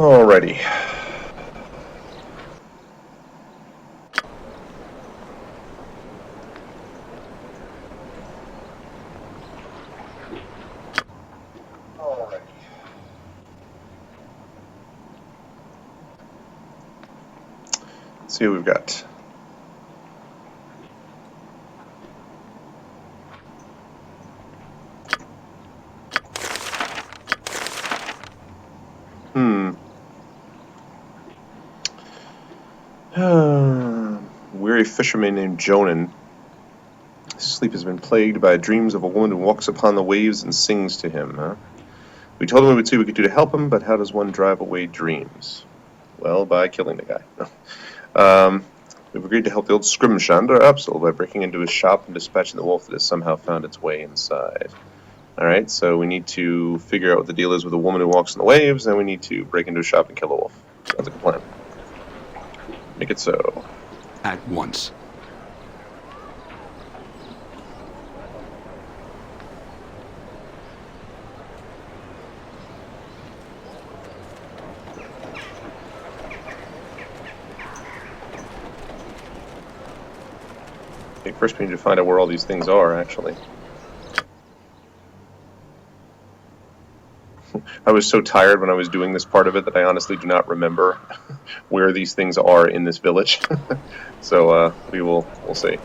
Alrighty. Let's see what we've got. Weary fisherman named Jonan. His sleep has been plagued by dreams of a woman who walks upon the waves and sings to him. Huh? We told him we would see what we could do to help him, but how does one drive away dreams? Well, by killing the guy. We've agreed to help the old scrimshander Upsal by breaking into his shop and dispatching the wolf that has somehow found its way inside. Alright, so we need to figure out what the deal is with a woman who walks on the waves, and we need to break into a shop and kill a wolf. Sounds like a plan. Make it so. At once. Okay, first we need to find out where all these things are, actually. I was so tired when I was doing this part of it that I honestly do not remember where these things are in this village. So we'll see.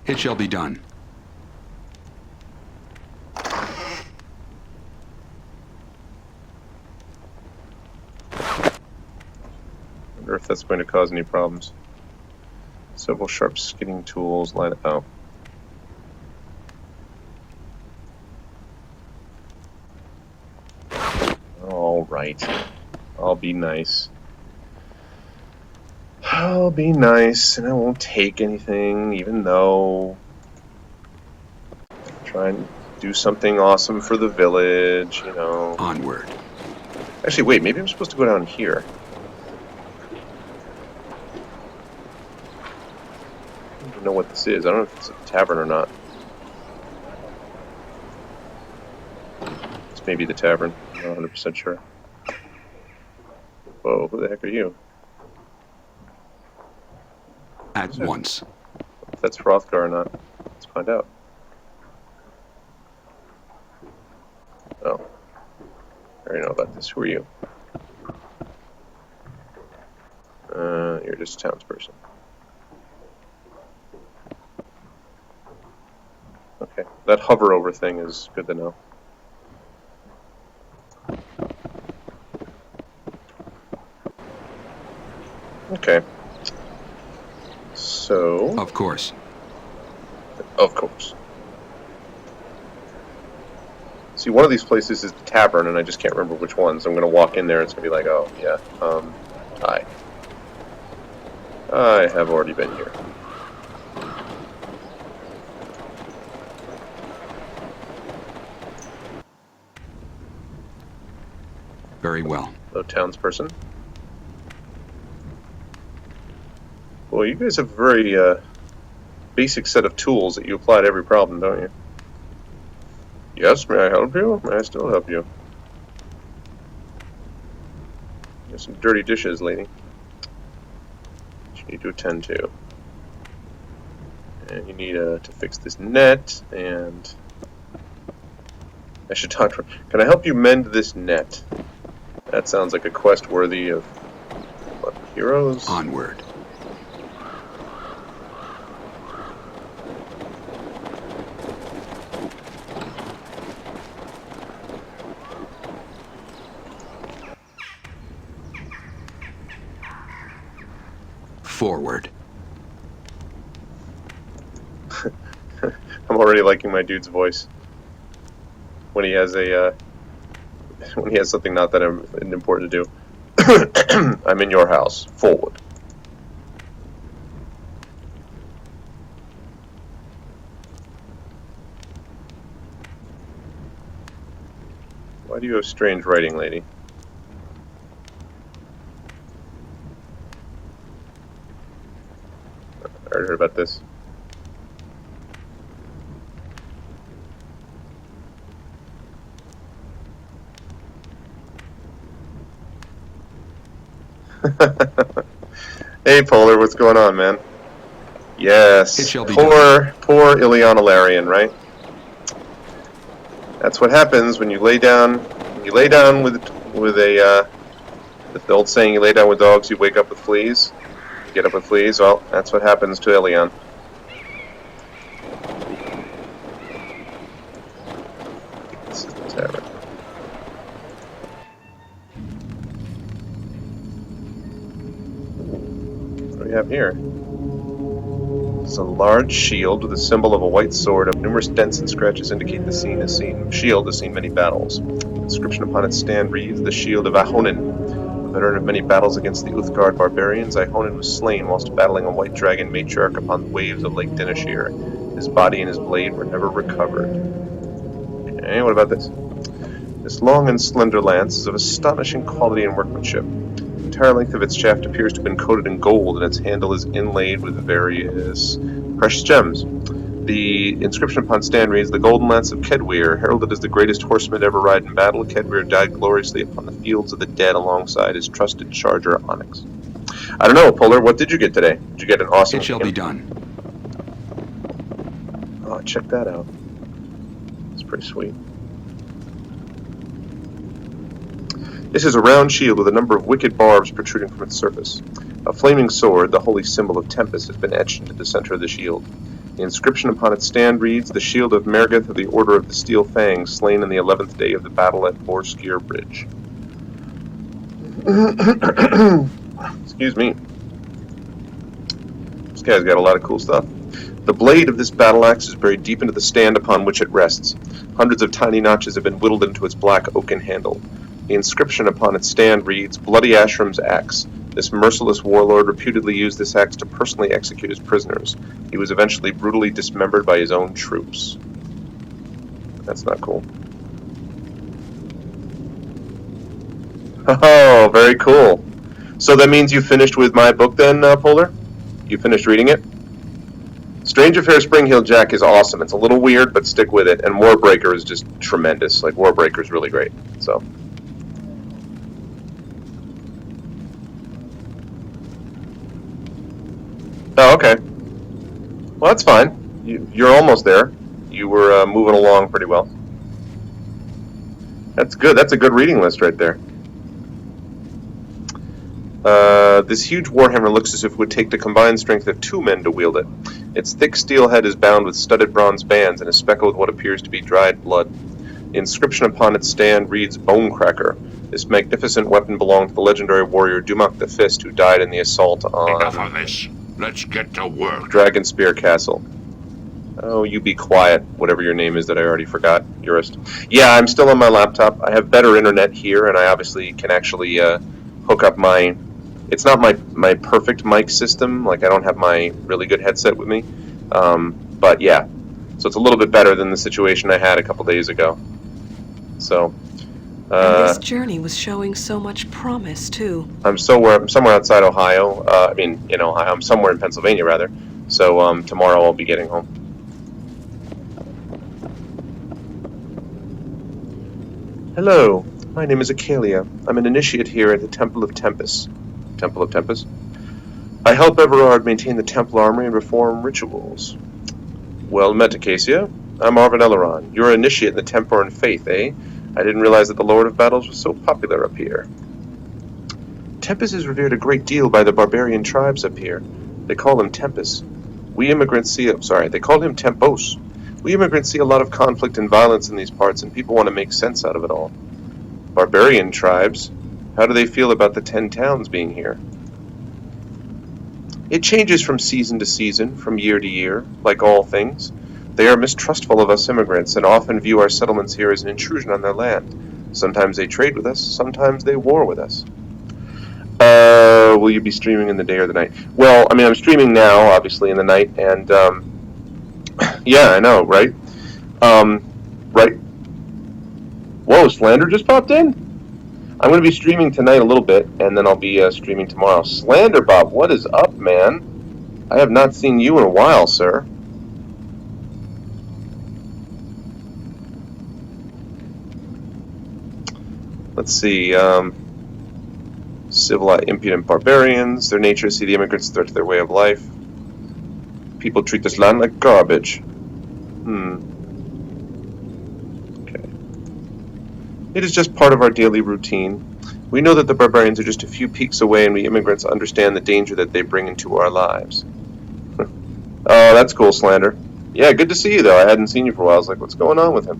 It shall be done. Wonder if that's going to cause any problems. Several sharp skinning tools line up. Alright. I'll be nice. I'll be nice, and I won't take anything, even though I'm trying to do something awesome for the village, you know. Onward. Actually, wait, maybe I'm supposed to go down here. I don't even know what this is. I don't know if it's a tavern or not. It's maybe the tavern. I'm not 100% sure. Whoa, who the heck are you? At once. If that's Hrothgar or not, let's find out. Oh. I already know about this. Who are you? You're just a townsperson. Okay. That hover over thing is good to know. Okay. So... Of course. Of course. See, one of these places is the tavern, and I just can't remember which one, so I'm going to walk in there, and it's going to be like, oh, yeah, hi. I have already been here. Very well. Hello, townsperson. Well, you guys have a very, basic set of tools that you apply to every problem, don't you? Yes, may I help you? May I still help you? There's some dirty dishes, lady. You need to attend to. And you need to fix this net, and... I should talk to her. Can I help you mend this net? That sounds like a quest worthy of... what, heroes? Onward. Forward. I'm already liking my dude's voice. When he has a, when he has something not that important to do. I'm in your house. Forward. Why do you have strange writing, lady? Never heard about this. Hey, Polar, what's going on, man? Yes, It shall be poor Ileana Larian, right? That's what happens when you lay down. When you lay down with a the old saying, you lay down with dogs, you wake up with fleas. You get up with fleas. Well, that's what happens to Eleon. This is the tavern. What do we have here? It's a large shield with a symbol of a white sword. Of numerous dents and scratches indicate the shield has seen many battles. The inscription upon its stand reads, "The Shield of Ahonin." A veteran of many battles against the Uthgard barbarians, Ahonin was slain whilst battling a white dragon matriarch upon the waves of Lake Dinashir. His body and his blade were never recovered. Okay, what about this? This long and slender lance is of astonishing quality and workmanship. The entire length of its shaft appears to have been coated in gold, and its handle is inlaid with various precious gems. The inscription upon stand reads, "The Golden Lance of Kedweir, heralded as the greatest horseman to ever ride in battle, Kedweir died gloriously upon the fields of the dead alongside his trusted charger Onyx." I don't know, Polar, what did you get today? Did you get an awesome... It shall be done. Oh, check that out. It's pretty sweet. This is a round shield with a number of wicked barbs protruding from its surface. A flaming sword, the holy symbol of Tempest, has been etched into the center of the shield. The inscription upon its stand reads, "The shield of Mergith of the Order of the Steel Fangs, slain on the 11th day of the battle at Borskir Bridge." Excuse me. This guy's got a lot of cool stuff. The blade of this battle axe is buried deep into the stand upon which it rests. Hundreds of tiny notches have been whittled into its black oaken handle. The inscription upon its stand reads, "Bloody Ashram's Axe. This merciless warlord reputedly used this axe to personally execute his prisoners. He was eventually brutally dismembered by his own troops." That's not cool. Oh, very cool. So that means you finished with my book then, Polar? You finished reading it? Strange Affair Spring-Heel Jack is awesome. It's a little weird, but stick with it. And Warbreaker is just tremendous. Like, Warbreaker is really great. So... Oh, okay. Well, that's fine. You're almost there. You were moving along pretty well. That's good. That's a good reading list right there. This huge warhammer looks as if it would take the combined strength of 2 men to wield it. Its thick steel head is bound with studded bronze bands and is speckled with what appears to be dried blood. The inscription upon its stand reads, "Bonecracker." This magnificent weapon belonged to the legendary warrior Dumak the Fist, who died in the assault on... Enough of this. Let's get to work. Dragonspear Castle. Oh, you be quiet, whatever your name is that I already forgot, Jurist. Yeah, I'm still on my laptop. I have better internet here, and I obviously can actually hook up my... It's not my perfect mic system, like I don't have my really good headset with me, but yeah. So it's a little bit better than the situation I had a couple days ago. So... and this journey was showing so much promise, too. I'm somewhere outside Ohio. I mean, in Ohio. I'm somewhere in Pennsylvania, rather. So tomorrow I'll be getting home. Hello, my name is Acalia. I'm an initiate here at the Temple of Tempest. Temple of Tempest? I help Everard maintain the temple armory and perform rituals. Well met, Acacia. I'm Arvan Eleron. You're an initiate in the Temporan faith, eh? I didn't realize that the Lord of Battles was so popular up here. Tempest is revered a great deal by the barbarian tribes up here. They call him Tempest. We immigrants see... they call him Tempos. We immigrants see a lot of conflict and violence in these parts, and people want to make sense out of it all. Barbarian tribes? How do they feel about the 10 towns being here? It changes from season to season, from year to year, like all things. They are mistrustful of us immigrants, and often view our settlements here as an intrusion on their land. Sometimes they trade with us, sometimes they war with us. Will you be streaming in the day or the night? Well, I mean, I'm streaming now, obviously, in the night, and, yeah, I know, right? Right. Whoa, Slander just popped in? I'm going to be streaming tonight a little bit, and then I'll be streaming tomorrow. Slander Bob, what is up, man? I have not seen you in a while, sir. Let's see, civilized, impudent barbarians. Their nature is to see the immigrants threat to their way of life. People treat this land like garbage. Okay. It is just part of our daily routine. We know that the barbarians are just a few peaks away, and we immigrants understand the danger that they bring into our lives. Oh, that's cool, Slander. Yeah, good to see you, though. I hadn't seen you for a while. I was like, what's going on with him?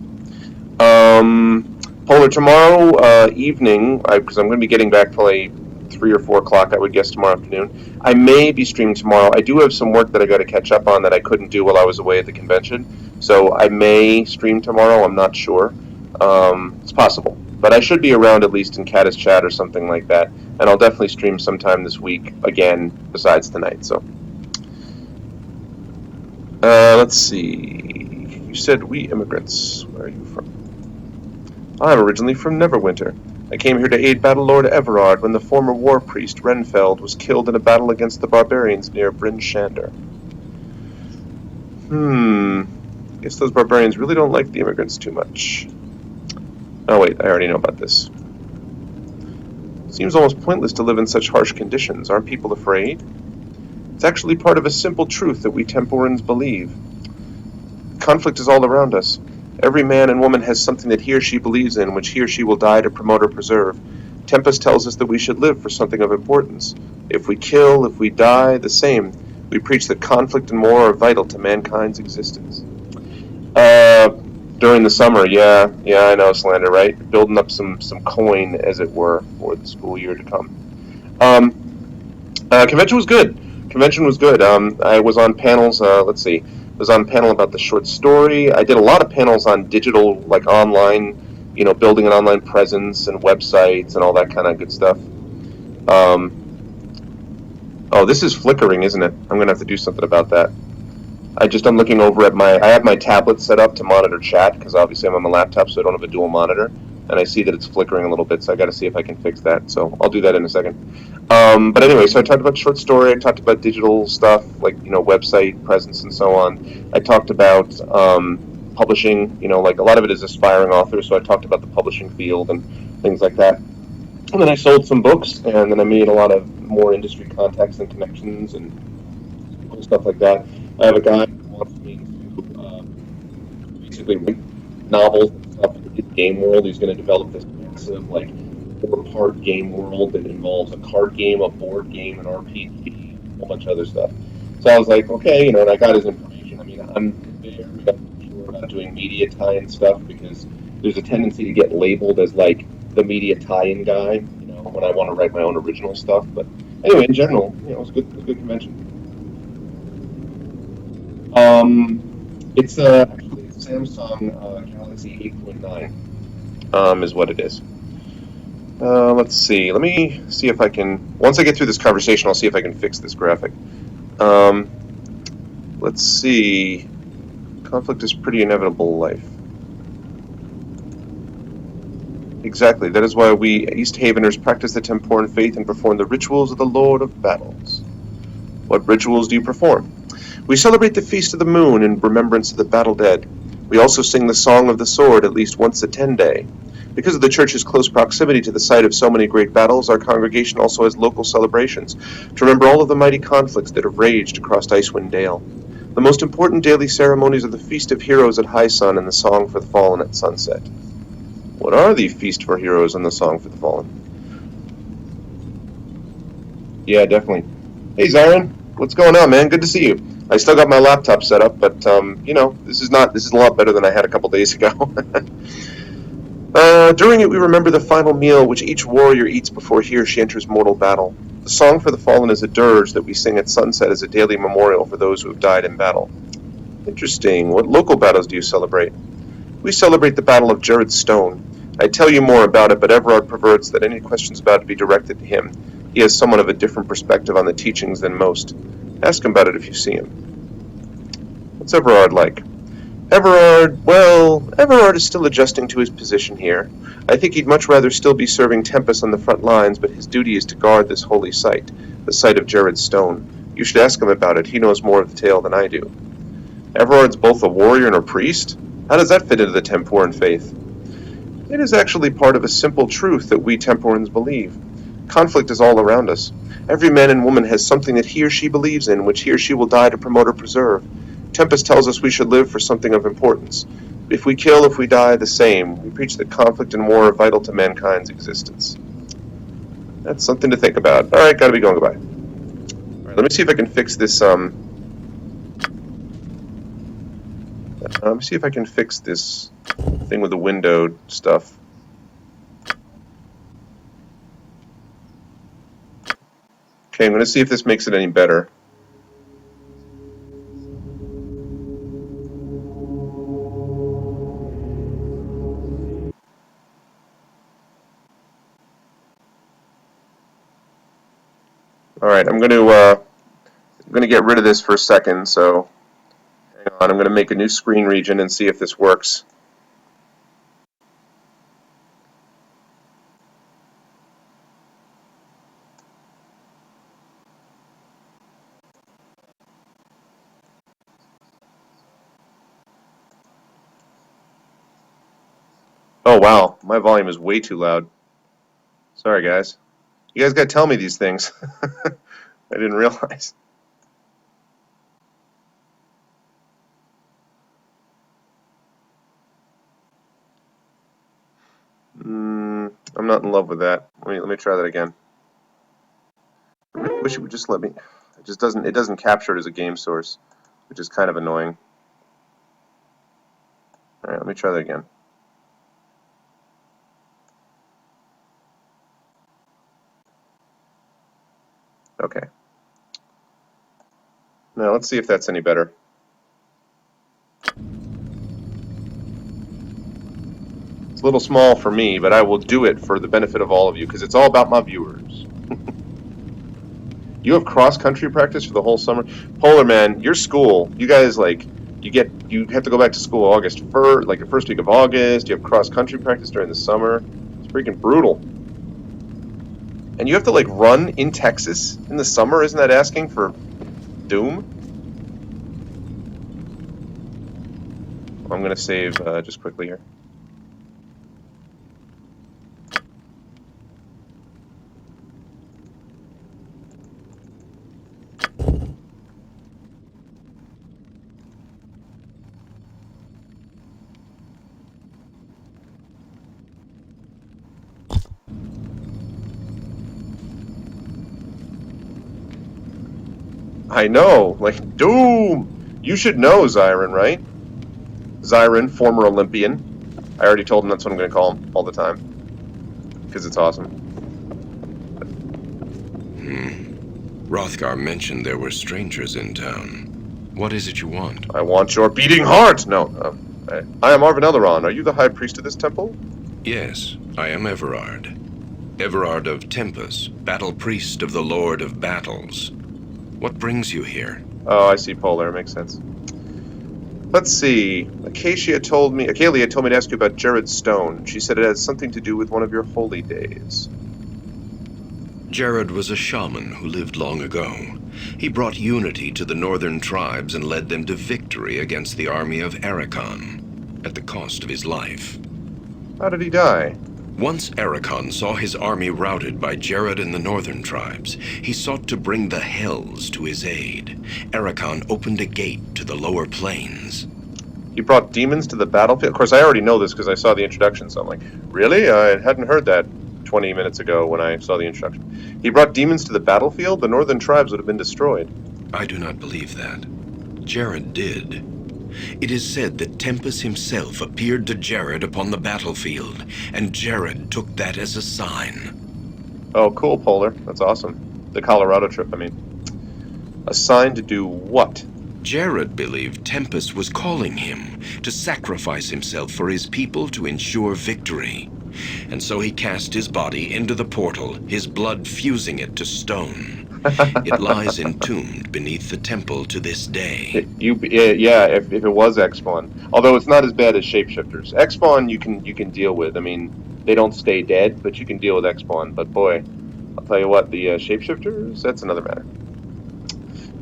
Polar, tomorrow evening, because I'm going to be getting back probably 3 or 4 o'clock, I would guess, tomorrow afternoon. I may be streaming tomorrow. I do have some work that I got to catch up on that I couldn't do while I was away at the convention. So I may stream tomorrow. I'm not sure. It's possible. But I should be around at least in Caddis Chat or something like that. And I'll definitely stream sometime this week, again, besides tonight. So, let's see. You said we immigrants. Where are you from? I'm originally from Neverwinter. I came here to aid Battle Lord Everard when the former war priest Renfeld was killed in a battle against the barbarians near Bryn Shander. Guess those barbarians really don't like the immigrants too much. Oh wait, I already know about this. Seems almost pointless to live in such harsh conditions. Aren't people afraid? It's actually part of a simple truth that we Temporans believe. Conflict is all around us. Every man and woman has something that he or she believes in, which he or she will die to promote or preserve. Tempest tells us that we should live for something of importance. If we kill, if we die, the same. We preach that conflict and war are vital to mankind's existence. During the summer, yeah, I know, Slander, right? Building up some coin, as it were, for the school year to come. Convention was good. I was on panels, let's see. I was on a panel about the short story. I did a lot of panels on digital, like online, building an online presence and websites and all that kind of good stuff. Oh, this is flickering, isn't it? I'm going to have to do something about that. I'm looking over at I have my tablet set up to monitor chat, because obviously I'm on my laptop, so I don't have a dual monitor. And I see that it's flickering a little bit, so I got to see if I can fix that. So I'll do that in a second. But anyway, so I talked about short story. I talked about digital stuff, like website presence and so on. I talked about publishing. Like a lot of it is aspiring authors, so I talked about the publishing field and things like that. And then I sold some books, and then I made a lot of more industry contacts and connections and cool stuff like that. I have a guy who wants me to basically write novels and stuff in his game world. He's going to develop this massive, 4-part game world that involves a card game, a board game, an RPG, a whole bunch of other stuff. So I was like, okay, and I got his information. I mean, I'm very sure about doing media tie-in stuff, because there's a tendency to get labeled as the media tie-in guy, when I want to write my own original stuff. But anyway, in general, it was good. It was a good convention. It's actually Samsung Galaxy 8.9 is what it is. Let's see. Let me see if I can. Once I get through this conversation, I'll see if I can fix this graphic. Let's see. Conflict is pretty inevitable in life. Exactly. That is why we East Haveners practice the Temporan faith and perform the rituals of the Lord of Battles. What rituals do you perform? We celebrate the Feast of the Moon in remembrance of the battle dead. We also sing the Song of the Sword at least once a 10-day. Because of the Church's close proximity to the site of so many great battles, our congregation also has local celebrations to remember all of the mighty conflicts that have raged across Icewind Dale. The most important daily ceremonies are the Feast of Heroes at high sun and the Song for the Fallen at sunset. What are the Feast for Heroes and the Song for the Fallen? Yeah, definitely. Hey, Zion. What's going on, man? Good to see you. I still got my laptop set up, but, this is a lot better than I had a couple days ago. During it, we remember the final meal which each warrior eats before he or she enters mortal battle. The Song for the Fallen is a dirge that we sing at sunset as a daily memorial for those who have died in battle. Interesting. What local battles do you celebrate? We celebrate the Battle of Jared Stone. I'd tell you more about it, but Everard prefers that any questions about it be directed to him. He has somewhat of a different perspective on the teachings than most. Ask him about it if you see him. What's Everard like? Everard is still adjusting to his position here. I think he'd much rather still be serving Tempest on the front lines, but his duty is to guard this holy site, the site of Jared Stone. You should ask him about it. He knows more of the tale than I do. Everard's both a warrior and a priest? How does that fit into the Temporan faith? It is actually part of a simple truth that we Temporans believe. Conflict is all around us. Every man and woman has something that he or she believes in, which he or she will die to promote or preserve. Tempest tells us we should live for something of importance. If we kill, if we die, the same. We preach that conflict and war are vital to mankind's existence. That's something to think about. Alright, gotta be going. Goodbye. Alright, let me see if I can fix this, let me see if I can fix this thing with the window stuff. Okay, I'm going to see if this makes it any better. Alright, I'm going to get rid of this for a second, so hang on, I'm going to make a new screen region and see if this works. Oh wow, my volume is way too loud. Sorry guys. You guys gotta tell me these things. I didn't realize. I'm not in love with that. Let me try that again. I wish it would just let me. It doesn't capture it as a game source, which is kind of annoying. Alright, let me try that again. Okay. Now let's see if that's any better. It's a little small for me, but I will do it for the benefit of all of you, because it's all about my viewers. You have cross-country practice for the whole summer? Polar Man, your school, you guys, like, you have to go back to school August 1st, like the first week of August, you have cross-country practice during the summer. It's freaking brutal. And you have to, like, run in Texas in the summer? Isn't that asking for doom? I'm going to save just quickly here. I know, like, doom! You should know Zyron, right? Zyron, former Olympian. I already told him that's what I'm going to call him all the time. Because it's awesome. Hrothgar mentioned there were strangers in town. What is it you want? I want your beating heart! No, I am Arvan Eleron. Are you the high priest of this temple? Yes, I am Everard. Everard of Tempus, battle priest of the Lord of Battles. What brings you here? Oh, I see, Polar. Makes sense. Let's see. Acacia told me to ask you about Jared's stone. She said it has something to do with one of your holy days. Jared was a shaman who lived long ago. He brought unity to the northern tribes and led them to victory against the army of Ericon, at the cost of his life. How did he die? Once Ericon saw his army routed by Jared and the northern tribes, he sought to bring the Hells to his aid. Ericon opened a gate to the lower plains. He brought demons to the battlefield? Of course, I already know this because I saw the introduction, so I'm like, really? I hadn't heard that 20 minutes ago when I saw the introduction. He brought demons to the battlefield? The northern tribes would have been destroyed. I do not believe that. Jared did. It is said that Tempus himself appeared to Jared upon the battlefield, and Jared took that as a sign. Oh, cool, Polar. That's awesome. The Colorado trip, I mean. A sign to do what? Jared believed Tempus was calling him to sacrifice himself for his people to ensure victory. And so he cast his body into the portal, his blood fusing it to stone. It lies entombed beneath the temple to this day. Yeah, if it was X-Spawn. Although it's not as bad as shapeshifters. X-Spawn you can deal with. I mean, they don't stay dead, but you can deal with X-Spawn. But boy, I'll tell you what, the shapeshifters, that's another matter.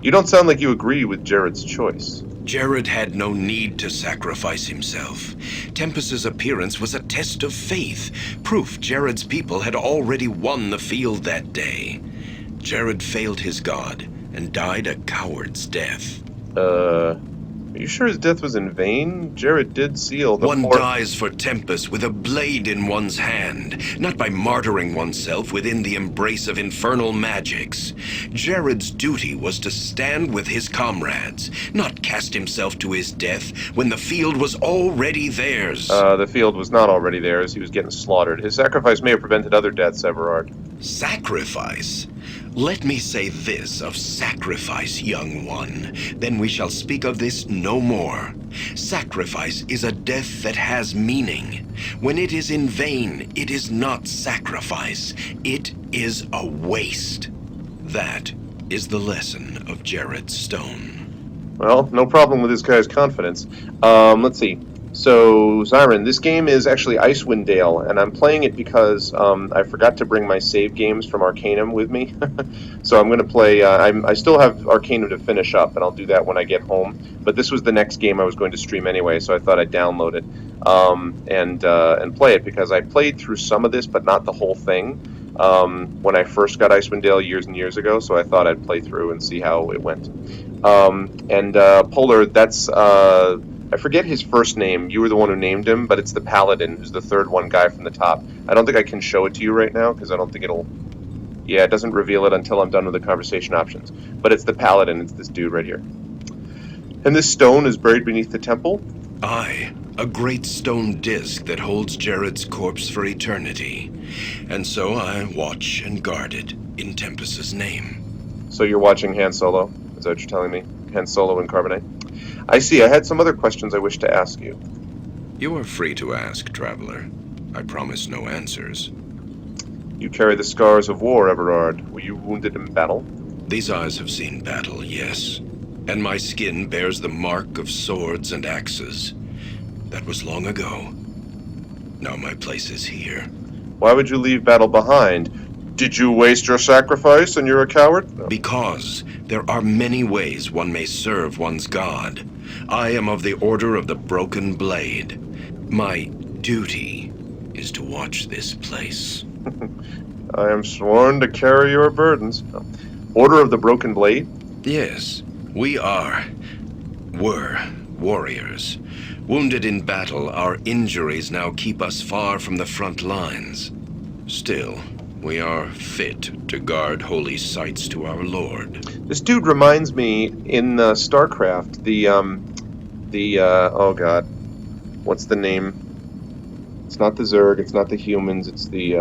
You don't sound like you agree with Jared's choice. Jared had no need to sacrifice himself. Tempest's appearance was a test of faith, proof Jared's people had already won the field that day. Jared failed his god and died a coward's death. Are you sure his death was in vain? Jared did seal the One fourth... dies for Tempest with a blade in one's hand, not by martyring oneself within the embrace of infernal magics. Jared's duty was to stand with his comrades, not cast himself to his death when the field was already theirs. The field was not already theirs. He was getting slaughtered. His sacrifice may have prevented other deaths, Everard. Sacrifice? Let me say this of sacrifice, young one, then we shall speak of this no more. Sacrifice is a death that has meaning. When it is in vain, it is not sacrifice. It is a waste. That is the lesson of Jared Stone. Well, no problem with this guy's confidence. Let's see. So, Zyron, this game is actually Icewind Dale, and I'm playing it because I forgot to bring my save games from Arcanum with me. So I'm going to play... I still have Arcanum to finish up, and I'll do that when I get home. But this was the next game I was going to stream anyway, so I thought I'd download it and play it, because I played through some of this, but not the whole thing, when I first got Icewind Dale years and years ago, so I thought I'd play through and see how it went. Polar, that's... I forget his first name. You were the one who named him, but it's the Paladin, who's the third one guy from the top. I don't think I can show it to you right now, because I don't think it'll... Yeah, it doesn't reveal it until I'm done with the conversation options. But it's the Paladin. It's this dude right here. And this stone is buried beneath the temple? Aye, a great stone disc that holds Jared's corpse for eternity. And so I watch and guard it in Tempest's name. So you're watching Han Solo? Is that what you're telling me? Han Solo and Carbonite? I see. I had some other questions I wish to ask you. You are free to ask, traveler. I promise no answers. You carry the scars of war, Everard. Were you wounded in battle? These eyes have seen battle, yes. And my skin bears the mark of swords and axes. That was long ago. Now my place is here. Why would you leave battle behind? Did you waste your sacrifice and you're a coward? No. Because there are many ways one may serve one's god. I am of the Order of the Broken Blade. My duty is to watch this place. I am sworn to carry your burdens. No. Order of the Broken Blade? Yes, we were warriors. Wounded in battle, our injuries now keep us far from the front lines. Still, we are fit to guard holy sites to our Lord. This dude reminds me in StarCraft, oh god, what's the name? It's not the Zerg, it's not the humans, it's the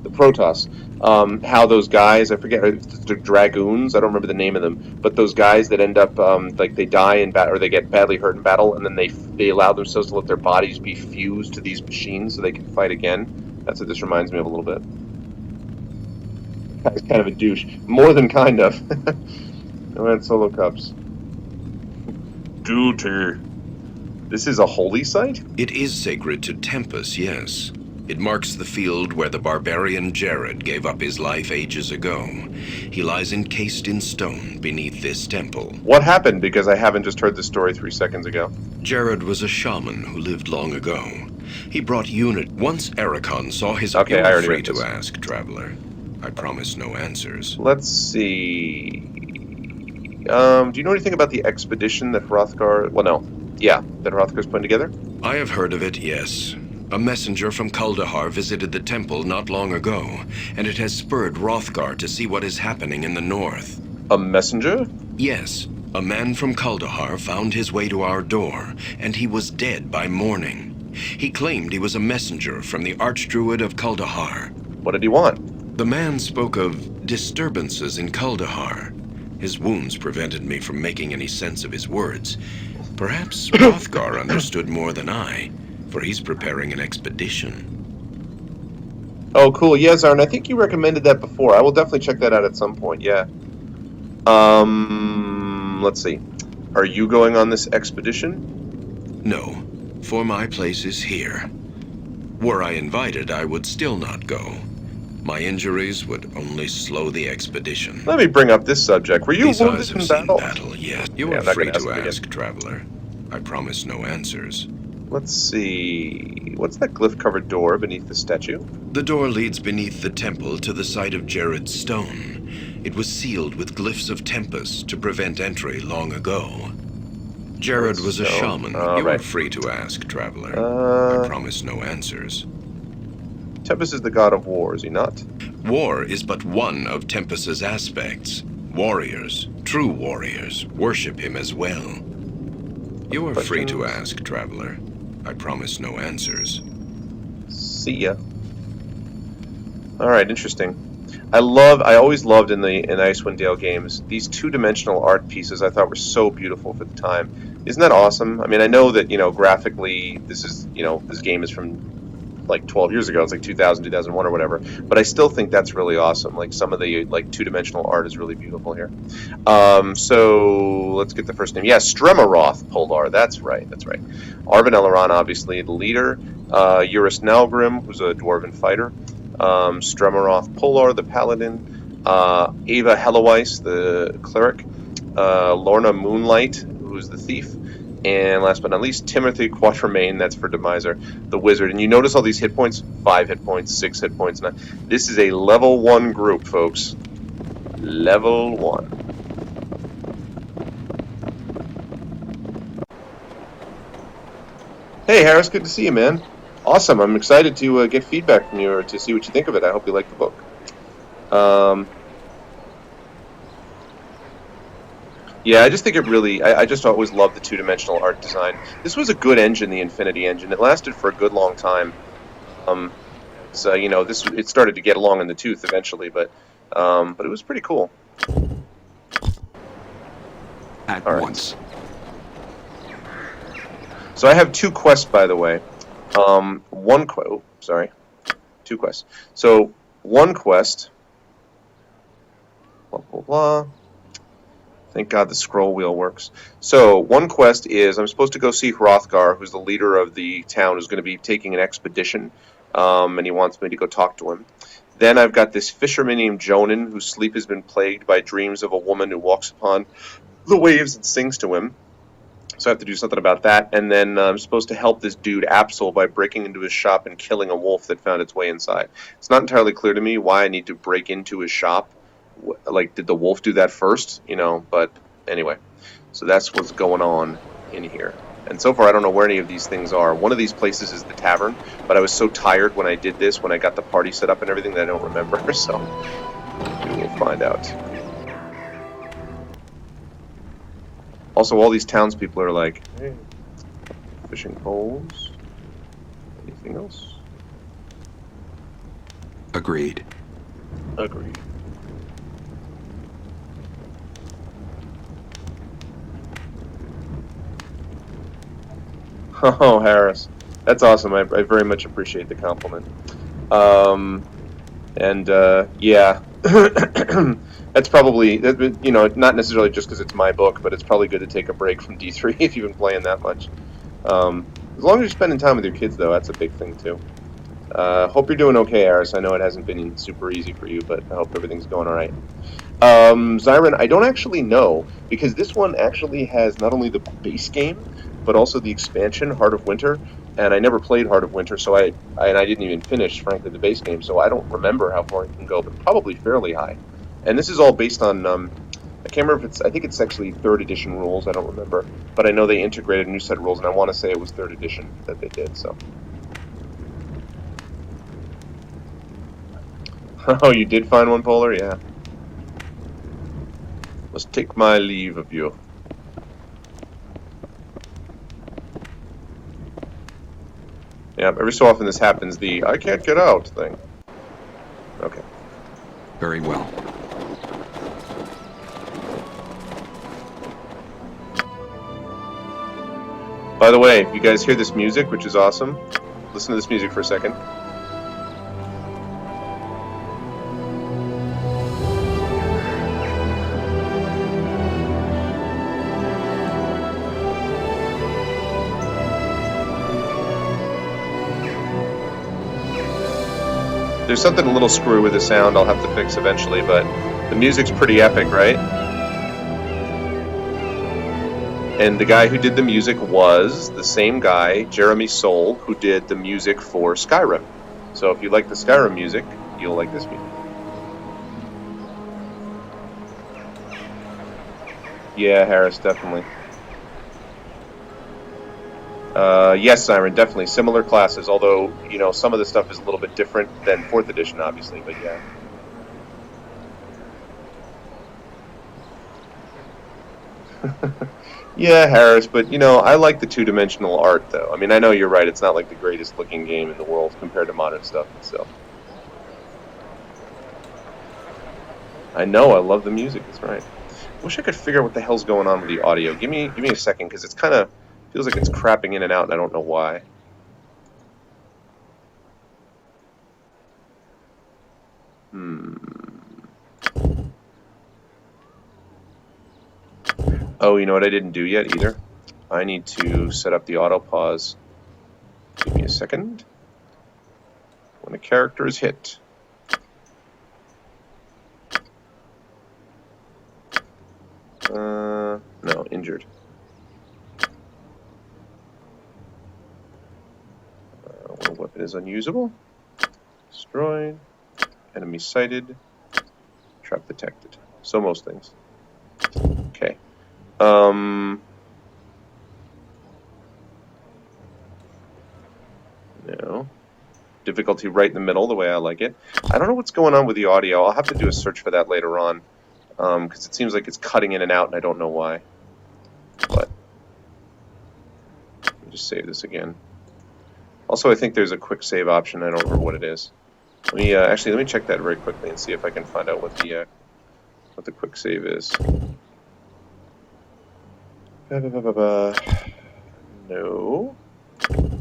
Protoss. How those guys, I forget, the Dragoons, I don't remember the name of them, but those guys that end up, like they die in battle, or they get badly hurt in battle, and then they allow themselves to let their bodies be fused to these machines so they can fight again. That's what this reminds me of a little bit. Guy's kind of a douche. More than kind of. I went solo cups. Duty. This is a holy site? It is sacred to Tempest, yes. It marks the field where the barbarian Jared gave up his life ages ago. He lies encased in stone beneath this temple. What happened? Because I haven't just heard this story 3 seconds ago. Jared was a shaman who lived long ago. He brought unity. Once Ericon saw his... Okay, You I are already free read to this. ask, traveler. I promise no answers. Let's see. Do you know anything about the expedition that Hrothgar... Well, no. Yeah, that Hrothgar's putting together? I have heard of it, yes. A messenger from Kuldahar visited the temple not long ago, and it has spurred Hrothgar to see what is happening in the north. A messenger? Yes, a man from Kuldahar found his way to our door, and he was dead by morning. He claimed he was a messenger from the Archdruid of Kuldahar. What did he want? The man spoke of disturbances in Kuldahar. His wounds prevented me from making any sense of his words. Perhaps Hrothgar understood more than I, for he's preparing an expedition. Oh, cool. Yeah, Zarn, I think you recommended that before. I will definitely check that out at some point, yeah. Let's see. Are you going on this expedition? No, for my place is here. Were I invited, I would still not go. My injuries would only slow the expedition. Let me bring up this subject. Were you These eyes wounded have in seen battle? battle, yes. You Yeah, are I'm not free gonna ask to him again. ask, traveler. I promise no answers. Let's see. What's that glyph-covered door beneath the statue? The door leads beneath the temple to the site of Jared's stone. It was sealed with glyphs of Tempest to prevent entry long ago. Jared was a Stone. shaman. Oh, You right. are free to ask, traveler. I promise no answers. Tempest is the god of war, is he not? War is but one of Tempest's aspects. Warriors, true warriors, worship him as well. You are free to Questions? ask, traveler. I promise no answers. See ya. Alright, interesting. I always loved in Icewind Dale games, these two-dimensional art pieces I thought were so beautiful for the time. Isn't that awesome? I mean, I know that, graphically, this game is from like 12 years ago. It's like 2000, 2001 or whatever. But I still think that's really awesome. Like some of the two-dimensional art is really beautiful here. So let's get the first name. Yeah, Stremeroth Polar. That's right. Arvan Eleron, obviously the leader. Eurus Nalgrim, who's a dwarven fighter. Stremeroth Polar, the paladin. Ava Heloise, the cleric. Lorna Moonlight, who's the thief. And last but not least, Timothy Quatremain, that's for Demiser, the wizard. And you notice all these hit points? 5 hit points, 6 hit points. 9. This is a level 1 group, folks. Level 1. Hey, Harris, good to see you, man. Awesome. I'm excited to get feedback from you or to see what you think of it. I hope you like the book. Yeah, I just think it really... I just always loved the two-dimensional art design. This was a good engine, the Infinity engine. It lasted for a good long time. So, it started to get along in the tooth eventually, but it was pretty cool. At All right. once. So I have 2 quests, by the way. Two quests. So, one quest... Blah, blah, blah. Thank God the scroll wheel works. So, one quest is I'm supposed to go see Hrothgar, who's the leader of the town, who's going to be taking an expedition, and he wants me to go talk to him. Then I've got this fisherman named Jonan, whose sleep has been plagued by dreams of a woman who walks upon the waves and sings to him. So I have to do something about that. And then I'm supposed to help this dude, Absol, by breaking into his shop and killing a wolf that found its way inside. It's not entirely clear to me why I need to break into his shop. Like, did the wolf do that first? But anyway. So that's what's going on in here. And so far, I don't know where any of these things are. One of these places is the tavern, but I was so tired when I did this, when I got the party set up and everything, that I don't remember. So we will find out. Also, all these townspeople are like, hey, fishing poles. Anything else? Agreed. Agreed. Oh, Harris. That's awesome. I very much appreciate the compliment. Yeah. That's probably, not necessarily just because it's my book, but it's probably good to take a break from D3 if you've been playing that much. As long as you're spending time with your kids, though, that's a big thing, too. Hope you're doing okay, Aris. I know it hasn't been super easy for you, but I hope everything's going all right. Zyron, I don't actually know, because this one actually has not only the base game, but also the expansion, Heart of Winter, and I never played Heart of Winter, so I didn't even finish, frankly, the base game, so I don't remember how far you can go, but probably fairly high. And this is all based on, I can't remember if I think it's actually 3rd edition rules, I don't remember, but I know they integrated a new set of rules, and I want to say it was 3rd edition that they did, so. Oh, you did find one, Polar? Yeah. Must take my leave of you. Yeah, every so often this happens, the I can't get out thing. Okay. Very well. By the way, if you guys hear this music, which is awesome, listen to this music for a second. There's something a little screwy with the sound I'll have to fix eventually, but the music's pretty epic, right? And the guy who did the music was the same guy, Jeremy Soule, who did the music for Skyrim. So if you like the Skyrim music, you'll like this music. Yeah, Harris, definitely. Yes, Siren, definitely. Similar classes, although, you know, some of the stuff is a little bit different than 4th edition, obviously, but yeah. Yeah, Harris, but, you know, I like the two-dimensional art, though. I mean, I know you're right, it's not like the greatest-looking game in the world compared to modern stuff, so. I know, I love the music, that's right. Wish I could figure out what the hell's going on with the audio. Give me a second, because it's kind of feels like it's crapping in and out, and I don't know why. Oh, you know what I didn't do yet either? I need to set up the auto pause. Give me a second. When a character is hit. No, injured. When a weapon is unusable. Destroyed. Enemy sighted. Trap detected. So most things. Okay. No. Difficulty right in the middle, the way I like it. I don't know what's going on with the audio. I'll have to do a search for that later on. Because it seems like it's cutting in and out, and I don't know why. But let me just save this again. Also, I think there's a quick save option. I don't remember what it is. Let me check that very quickly and see if I can find out what the quick save is. No. Do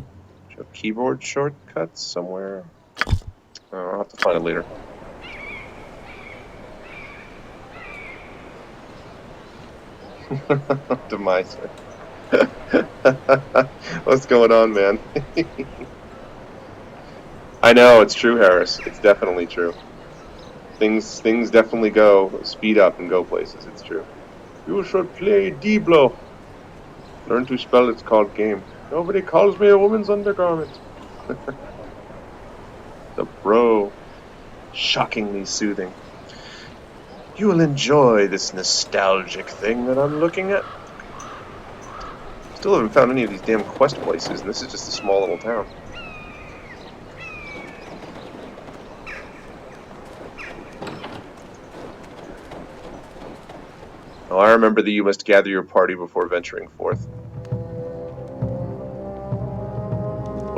you have keyboard shortcuts somewhere? Oh, I'll have to find it later. Demise. What's going on, man? I know, it's true, Harris. It's definitely true. Things definitely speed up and go places. It's true. You should play Diablo. Learn to spell, it's called game. Nobody calls me a woman's undergarment. The bro. Shockingly soothing. You will enjoy this nostalgic thing that I'm looking at. Still haven't found any of these damn quest places, and this is just a small little town. Oh, I remember that you must gather your party before venturing forth.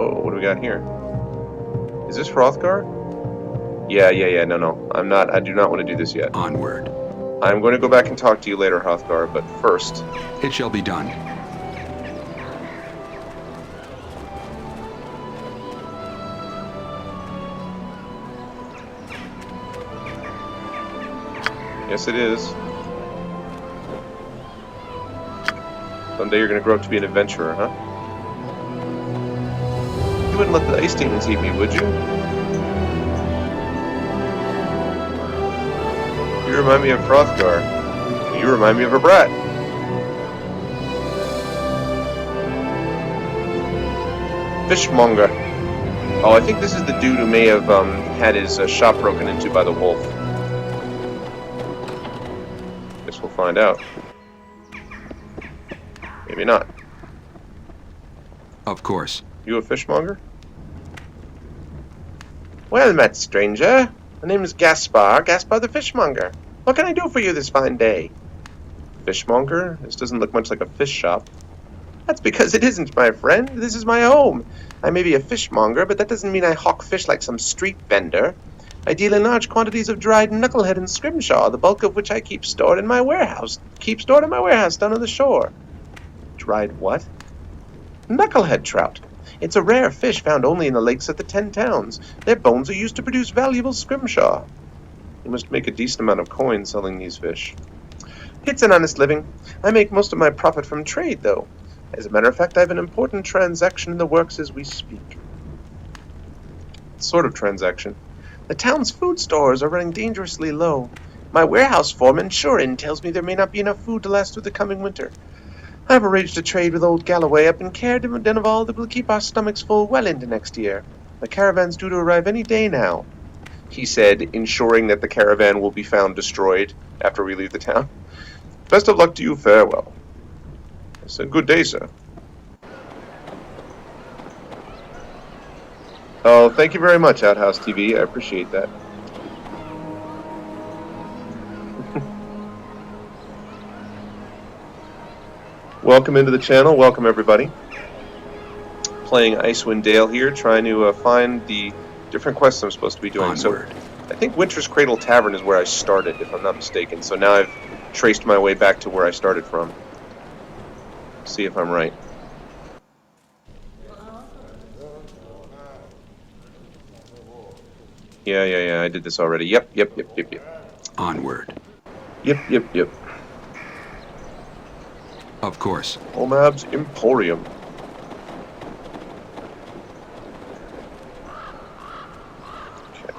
Oh, what do we got here? Is this Hrothgar? Yeah, no. I do not want to do this yet. Onward. I'm going to go back and talk to you later, Hrothgar, but first... It shall be done. Yes, it is. Someday you're going to grow up to be an adventurer, huh? You wouldn't let the ice demons eat me, would you? You remind me of Hrothgar. You remind me of a brat. Fishmonger. Oh, I think this is the dude who may have had his shop broken into by the wolf. Guess we'll find out. Maybe not. Of course. You a fishmonger? Well met, stranger. My name is Gaspar the fishmonger. What can I do for you this fine day? Fishmonger? This doesn't look much like a fish shop. That's because it isn't, my friend. This is my home. I may be a fishmonger, but that doesn't mean I hawk fish like some street vendor. I deal in large quantities of dried knucklehead and scrimshaw, the bulk of which I keep stored in my warehouse. Down on the shore. Dried what? Knucklehead trout. It's a rare fish found only in the lakes of the 10 towns. Their bones are used to produce valuable scrimshaw. You must make a decent amount of coin selling these fish. It's an honest living. I make most of my profit from trade, though. As a matter of fact, I have an important transaction in the works as we speak. What sort of transaction? The town's food stores are running dangerously low. My warehouse foreman, Shurin, tells me there may not be enough food to last through the coming winter. I've arranged a trade with old Galloway up in Caer Dineval that will keep our stomachs full well into next year. The caravan's due to arrive any day now, he said, ensuring that the caravan will be found destroyed after we leave the town. Best of luck to you, farewell. I said, good day, sir. Oh, thank you very much, Outhouse TV. I appreciate that. Welcome into the channel. Welcome, everybody. Playing Icewind Dale here, trying to find the different quests I'm supposed to be doing. Onward. So, I think Winter's Cradle Tavern is where I started, if I'm not mistaken. So now I've traced my way back to where I started from. See if I'm right. Yeah, I did this already. Yep. Onward. Yep. Of course. Omab's Emporium. Okay.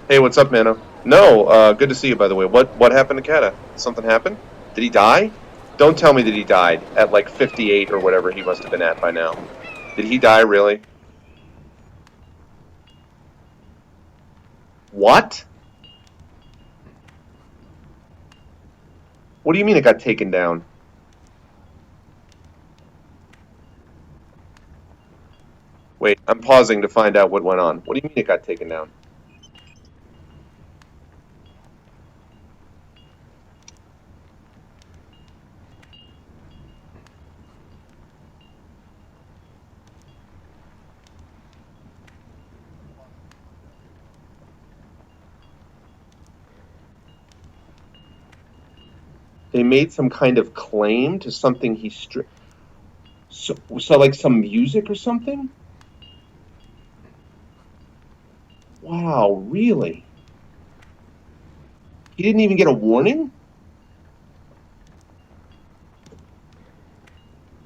Hey, what's up, Mano? No, good to see you, by the way. What happened to Kata? Something happened? Did he die? Don't tell me that he died at like 58 or whatever he must have been at by now. Did he die, really? What? What do you mean it got taken down? Wait, I'm pausing to find out what went on. What do you mean it got taken down? They made some kind of claim to something he so like some music or something? Wow, really? He didn't even get a warning?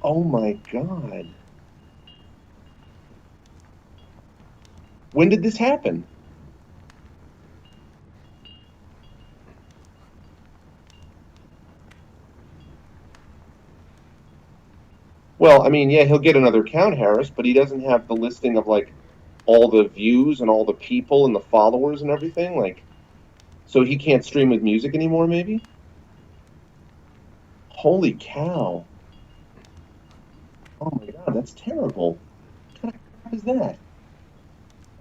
Oh my god. When did this happen? Well, I mean, yeah, he'll get another count, Harris, but he doesn't have the listing of, like, all the views and all the people and the followers and everything, like, so he can't stream with music anymore, maybe? Holy cow. Oh my god, that's terrible. What kind of crap is that?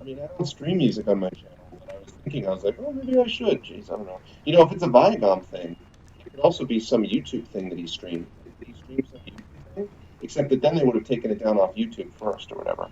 I mean, I don't stream music on my channel, but I was thinking, I was like, oh, maybe I should. Jeez, I don't know. You know, if it's a Viacom thing, it could also be some YouTube thing that he streamed. Did he stream some YouTube thing? Except that then they would have taken it down off YouTube first or whatever.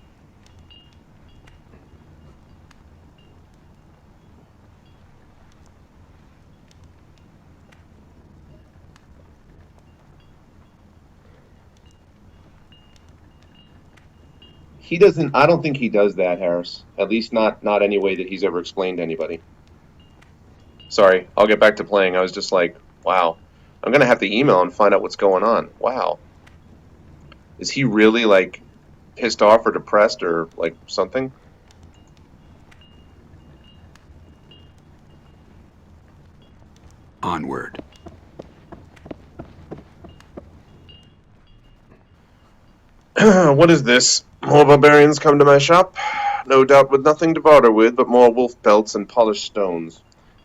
He doesn't, I don't think he does that, Harris. At least not any way that he's ever explained to anybody. Sorry, I'll get back to playing. I was just like, wow. I'm going to have to email and find out what's going on. Wow. Is he really, like, pissed off or depressed or, like, something? Onward. What is this? More barbarians come to my shop? No doubt with nothing to barter with but more wolf pelts and polished stones.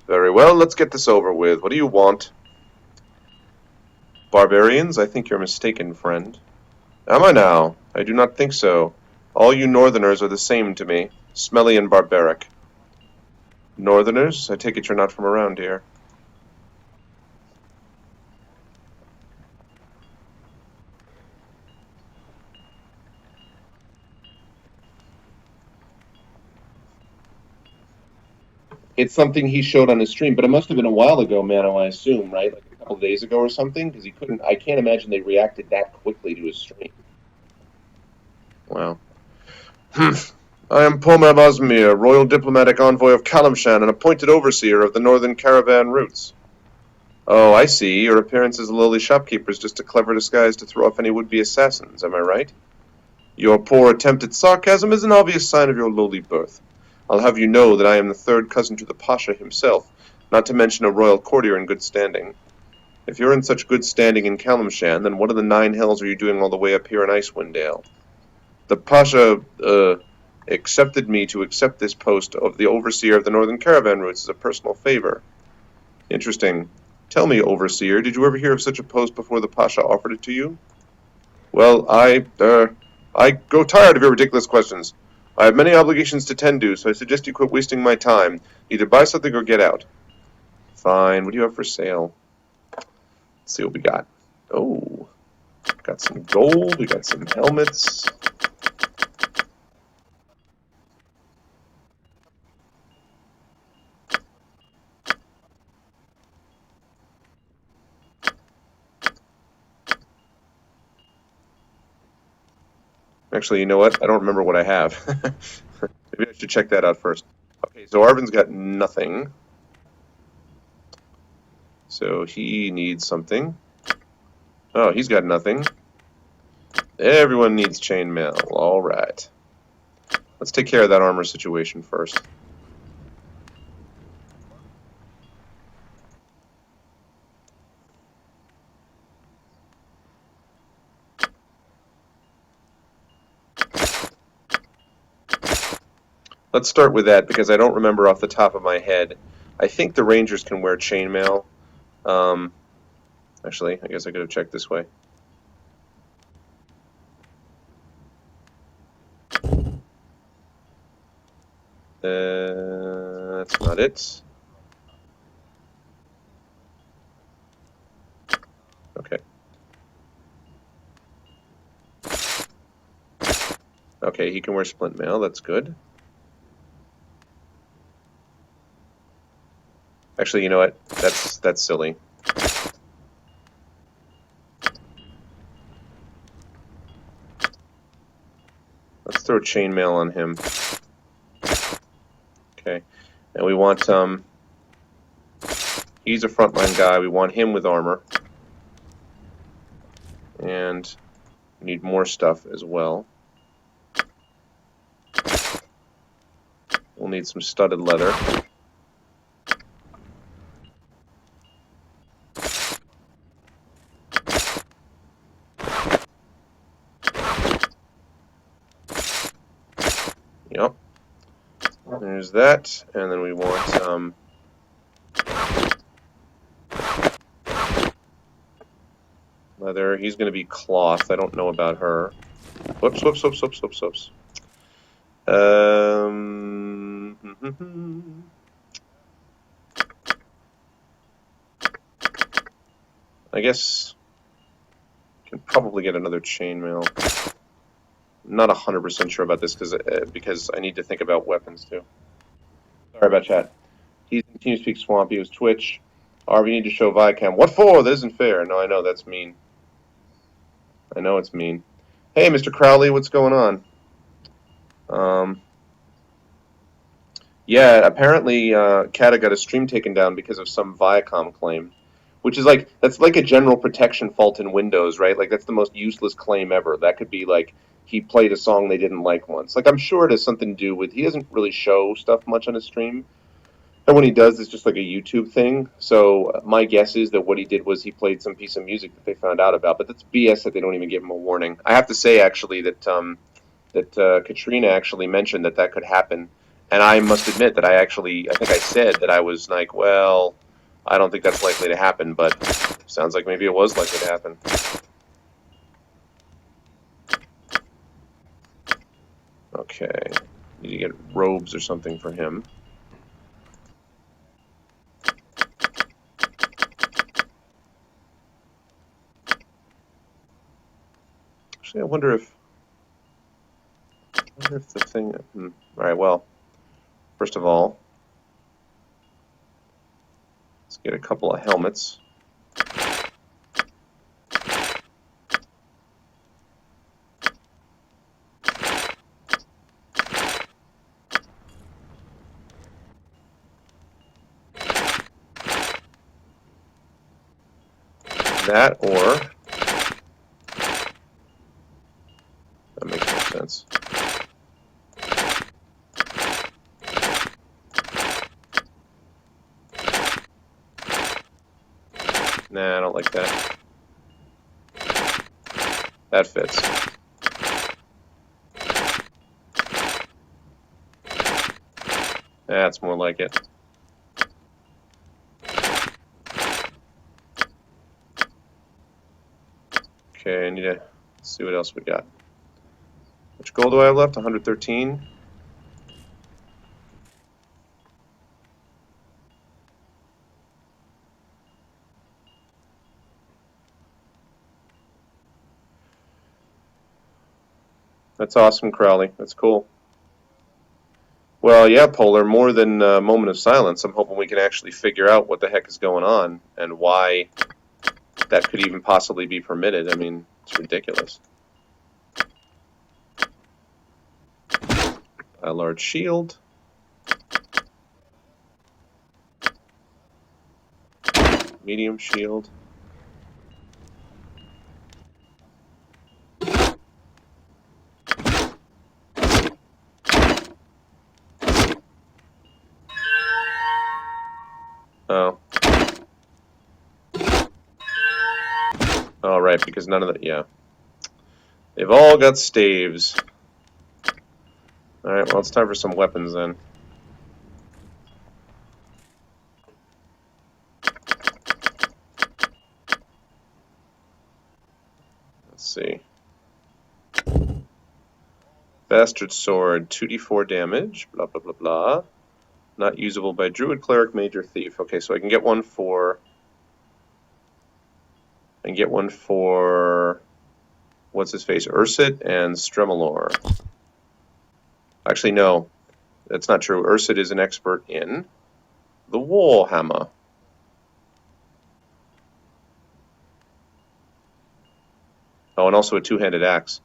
Very well, let's get this over with. What do you want? Barbarians? I think you're mistaken, friend. Am I now? I do not think so. All you northerners are the same to me. Smelly and barbaric. Northerners? I take it you're not from around here. It's something he showed on his stream, but it must have been a while ago, Mano, I assume, right? Like a couple of days ago or something? Because he couldn't, I can't imagine they reacted that quickly to his stream. Wow. I am Pomer Vazmir, royal diplomatic envoy of Kalimshan and appointed overseer of the northern caravan routes. Oh, I see. Your appearance as a lowly shopkeeper is just a clever disguise to throw off any would-be assassins, am I right? Your poor attempt at sarcasm is an obvious sign of your lowly birth. I'll have you know that I am the third cousin to the Pasha himself, not to mention a royal courtier in good standing. If you're in such good standing in Kalimshan, then what in the nine hells are you doing all the way up here in Icewind Dale? The Pasha, accepted me to accept this post of the overseer of the northern caravan routes as a personal favor. Interesting. Tell me, overseer, did you ever hear of such a post before the Pasha offered it to you? Well, I grow tired of your ridiculous questions. I have many obligations to tend to, so I suggest you quit wasting my time. Either buy something or get out. Fine. What do you have for sale? Let's see what we got. Oh, got some gold. We got some helmets. Actually, you know what? I don't remember what I have. Maybe I should check that out first. Okay, so Arvan's got nothing. So he needs something. Oh, he's got nothing. Everyone needs chainmail. All right. Let's take care of that armor situation first. Let's start with that because I don't remember off the top of my head. I think the Rangers can wear chainmail. Actually, I guess I could have checked this way. That's not it. Okay. Okay, he can wear splint mail. That's good. Actually, you know what? That's silly. Let's throw chainmail on him. Okay, and we want he's a frontline guy. We want him with armor, and we need more stuff as well. We'll need some studded leather. Yep. There's that, and then we want leather. He's going to be cloth. I don't know about her. Whoops, whoops, whoops, whoops, whoops, whoops. I guess can probably get another chainmail. Not 100% sure about this because I need to think about weapons too. Sorry about chat. He's in TeamSpeak Swamp. He was Twitch. Arv, you need to show Vicam. What for? That isn't fair. No, I know that's mean. I know it's mean. Hey, Mr. Crowley, what's going on? Yeah, apparently Kata got a stream taken down because of some Viacom claim, which is like that's like a general protection fault in Windows, right? Like that's the most useless claim ever. That could be like he played a song they didn't like once. Like I'm sure it has something to do with he doesn't really show stuff much on his stream, and when he does, it's just like a YouTube thing. So my guess is that what he did was he played some piece of music that they found out about, but that's BS that they don't even give him a warning. I have to say actually that Katrina actually mentioned that could happen. And I must admit that I think I said that I was like, well, I don't think that's likely to happen, but sounds like maybe it was likely to happen. Okay, need to get robes or something for him. Actually, I wonder if the thing... All right, well, first of all, let's get a couple of helmets. That or... That makes more sense. Nah, I don't like that. That fits. That's more like it. Okay, I need to see what else we got. Which gold do I have left? 113. That's awesome, Crowley. That's cool. Well, yeah, Polar, more than a moment of silence. I'm hoping we can actually figure out what the heck is going on and why that could even possibly be permitted. I mean, it's ridiculous. A large shield. Medium shield. Oh. Oh, right, because none of the... Yeah. They've all got staves. Alright, well, it's time for some weapons then. Let's see. Bastard Sword, 2d4 damage, blah, blah, blah, blah. Not usable by Druid, Cleric, Mage, or Thief. Okay, so I can get one for... I can get one for... What's his face? Ursit and Stremalor. Actually, no. That's not true. Ursit is an expert in the Warhammer. Oh, and also a two-handed axe.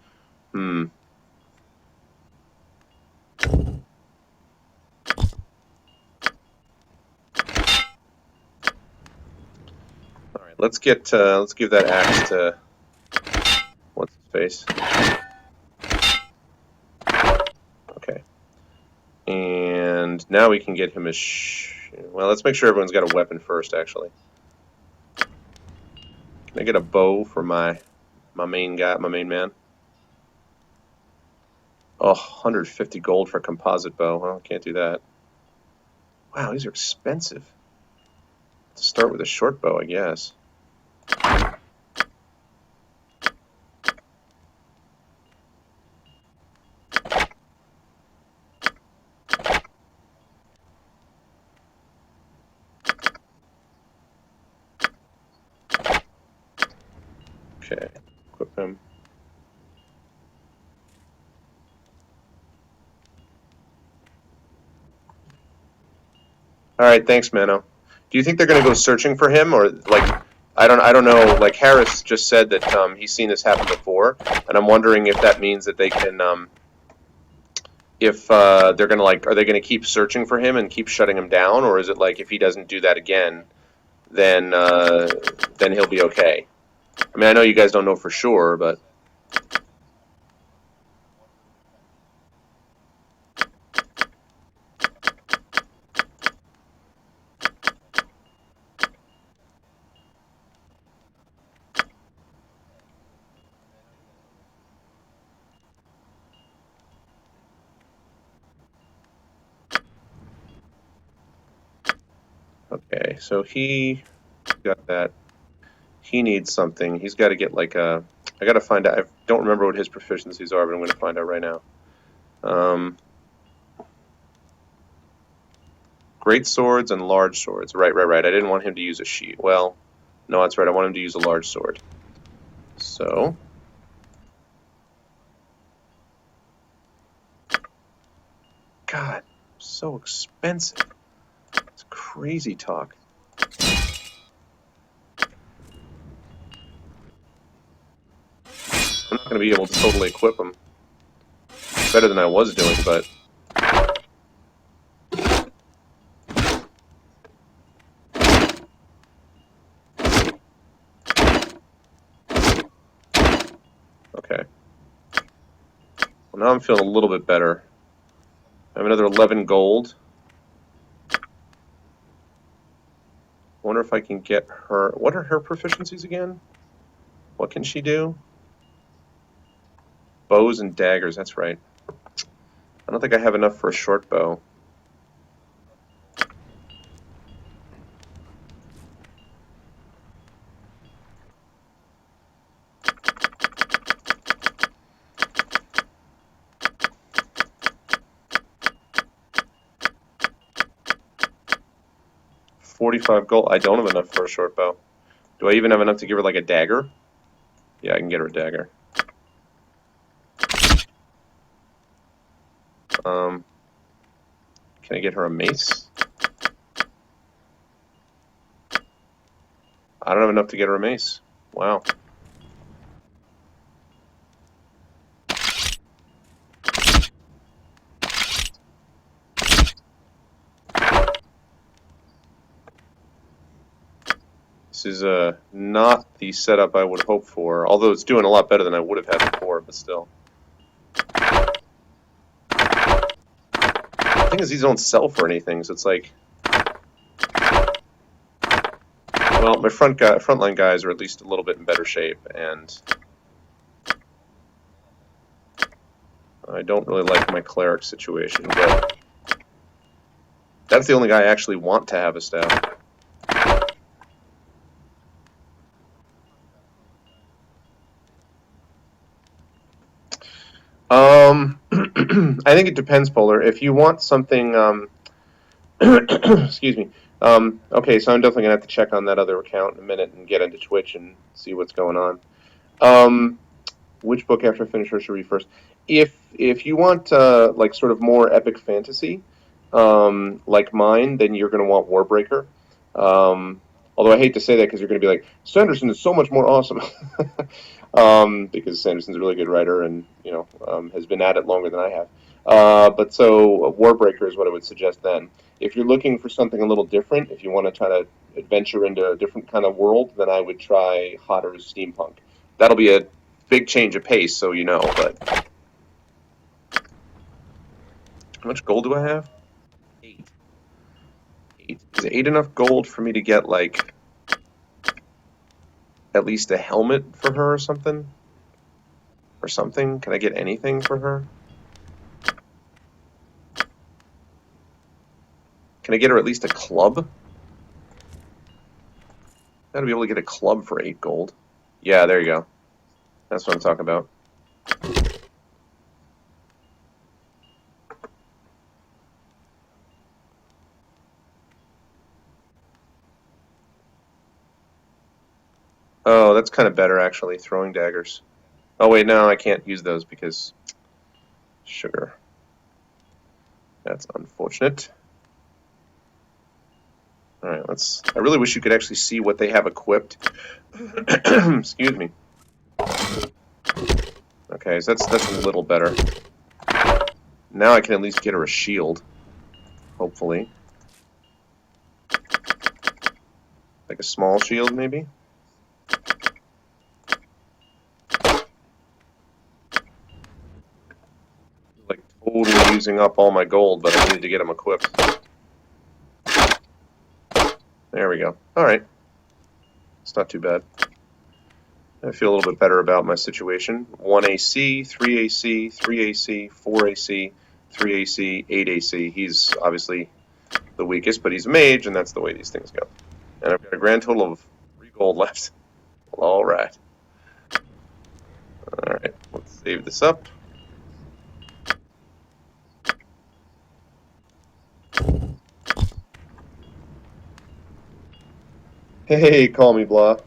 Alright, let's give that axe to what's his face? Okay. And now we can get him a well, let's make sure everyone's got a weapon first, actually. Can I get a bow for my main guy, my main man? Oh, 150 gold for a composite bow. Well, I can't do that. Wow, these are expensive. Let's start with a short bow, I guess. Okay, equip him. All right, thanks, Mano. Do you think they're going to go searching for him, or like, I don't know. Like Harris just said that he's seen this happen before, and I'm wondering if that means that they can, if they're going to like, are they going to keep searching for him and keep shutting him down, or is it like if he doesn't do that again, then he'll be okay? I mean, I know you guys don't know for sure, but. Okay, so he got that. He needs something. He's got to get like a... I got to find out. I don't remember what his proficiencies are, but I'm going to find out right now. Great swords and large swords. Right. I didn't want him to use a sheet. Well, no, that's right. I want him to use a large sword. So... God, so expensive. It's crazy talk. I'm not going to be able to totally equip him. Better than I was doing, but... now I'm feeling a little bit better. I have another 11 gold. Wonder if I can get her... What are her proficiencies again? What can she do? Bows and daggers, that's right. I don't think I have enough for a short bow. $45 gold. I don't have enough for a short bow. Do I even have enough to give her like a dagger? Yeah, I can get her a dagger. Can I get her a mace? I don't have enough to get her a mace. Wow. This is not the setup I would hope for, although it's doing a lot better than I would have had before, but still. The thing is, these don't sell for anything, so it's like... Well, my frontline guys are at least a little bit in better shape, and... I don't really like my cleric situation, but... That's the only guy I actually want to have a staff. I think it depends, Polar. If you want something, excuse me. Okay, so I'm definitely gonna have to check on that other account in a minute and get into Twitch and see what's going on. Which book after I finish or should I read first? If you want like sort of more epic fantasy, like mine, then you're gonna want Warbreaker. Although I hate to say that because you're going to be like, Sanderson is so much more awesome. Because Sanderson's a really good writer and, you know, has been at it longer than I have. But so Warbreaker is what I would suggest then. If you're looking for something a little different, if you want to try to adventure into a different kind of world, then I would try Hodder's Steampunk. That'll be a big change of pace, so you know, but... How much gold do I have? 8. Is 8 enough gold for me to get, like, at least a helmet for her or something? Or something? Can I get anything for her? Can I get her at least a club? Gotta be able to get a club for 8 gold. Yeah, there you go. That's what I'm talking about. Oh, that's kind of better, actually, throwing daggers. Oh, wait, no, I can't use those because... sugar. That's unfortunate. Alright, let's... I really wish you could actually see what they have equipped. Excuse me. Okay, so that's a little better. Now I can at least get her a shield. Hopefully. Like a small shield, maybe? Like, totally using up all my gold, but I needed to get them equipped. There we go. Alright. It's not too bad. I feel a little bit better about my situation. 1 AC, 3 AC, 3 AC, 4 AC, 3 AC, 8 AC. He's obviously the weakest, but he's a mage, and that's the way these things go. And I've got a grand total of 3 gold left. Alright. Alright, let's save this up. Hey, call me blah.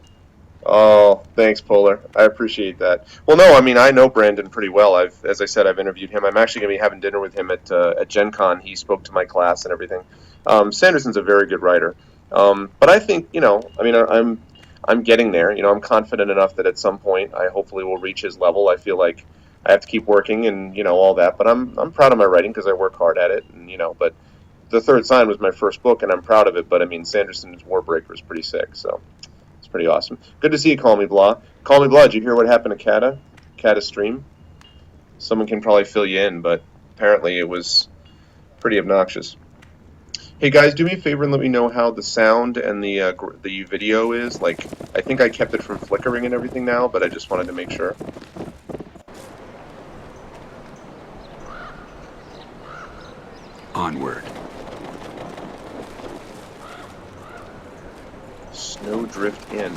Oh, thanks, Polar. I appreciate that. Well, no, I mean, I know Brandon pretty well. As I said, I've interviewed him. I'm actually going to be having dinner with him at Gen Con. He spoke to my class and everything. Sanderson's a very good writer. But I think, you know, I mean, I'm getting there. You know, I'm confident enough that at some point I hopefully will reach his level. I feel like I have to keep working and, you know, all that. But I'm proud of my writing because I work hard at it. And, you know, but The Third Sign was my first book, and I'm proud of it. But, I mean, Sanderson's Warbreaker is pretty sick, so... pretty awesome. Good to see you, Call Me Blah. Call Me Blah, did you hear what happened to Kata? Kata's stream? Someone can probably fill you in, but apparently it was pretty obnoxious. Hey guys, do me a favor and let me know how the sound and the video is. Like, I think I kept it from flickering and everything now, but I just wanted to make sure. Onward. Snowdrift Inn.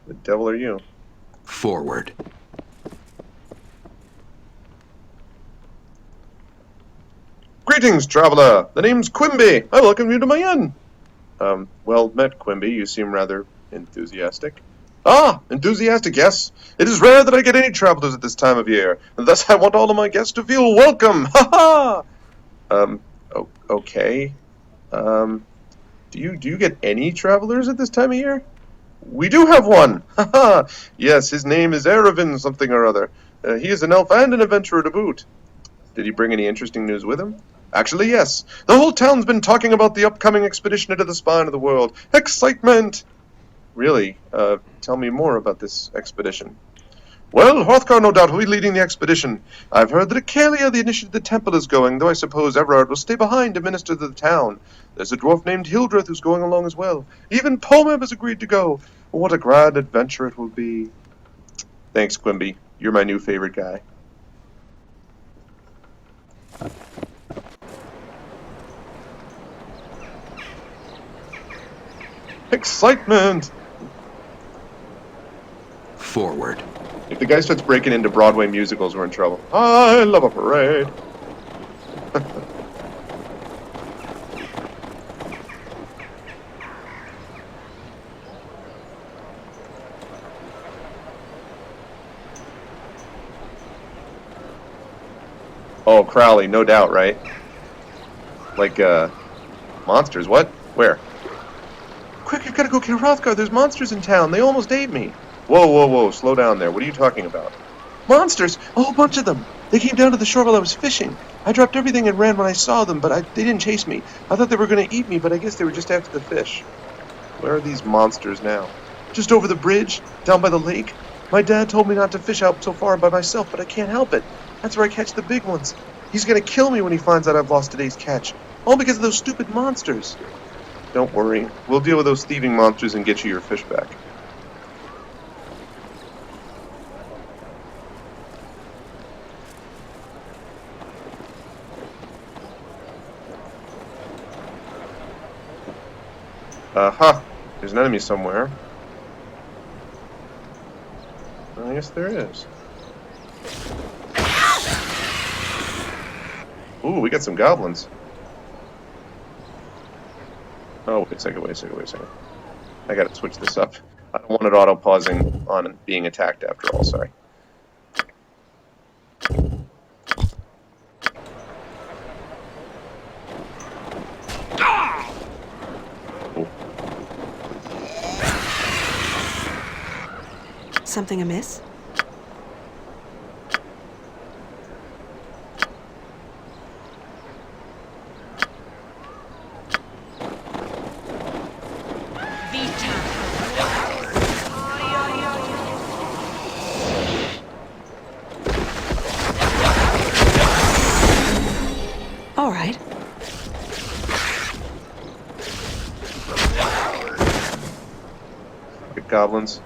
The devil are you? Forward. Greetings, traveler! The name's Quimby! I welcome you to my inn! Well met, Quimby. You seem rather enthusiastic. Ah, enthusiastic, yes. It is rare that I get any travelers at this time of year, and thus I want all of my guests to feel welcome! Ha ha! Okay. Do you get any travelers at this time of year? We do have one! Ha ha! Yes, his name is Arvan something or other. He is an elf and an adventurer to boot. Did he bring any interesting news with him? Actually, yes. The whole town's been talking about the upcoming expedition into the spine of the world. Excitement! Really? Tell me more about this expedition. Well, Hrothgar no doubt will be leading the expedition. I've heard that Acalia, the initiate of the temple, is going, though I suppose Everard will stay behind to minister to the town. There's a dwarf named Hildreth who's going along as well. Even Pomeb has agreed to go. What a grand adventure it will be. Thanks, Quimby. You're my new favorite guy. Excitement! Forward. If the guy starts breaking into Broadway musicals, we're in trouble. I love a parade. Oh, Crowley, no doubt, right? Like, monsters, what? Where? Quick, you've got to go get Hrothgar. There's monsters in town. They almost ate me. Whoa, whoa, whoa, slow down there. What are you talking about? Monsters! A whole bunch of them! They came down to the shore while I was fishing. I dropped everything and ran when I saw them, but they didn't chase me. I thought they were going to eat me, but I guess they were just after the fish. Where are these monsters now? Just over the bridge, down by the lake. My dad told me not to fish out so far by myself, but I can't help it. That's where I catch the big ones. He's going to kill me when he finds out I've lost today's catch. All because of those stupid monsters. Don't worry. We'll deal with those thieving monsters and get you your fish back. There's an enemy somewhere. I guess there is. Ooh, we got some goblins. Oh, wait a second. I gotta switch this up. I don't want it auto-pausing on being attacked after all, sorry. Something amiss? All right. Good goblins.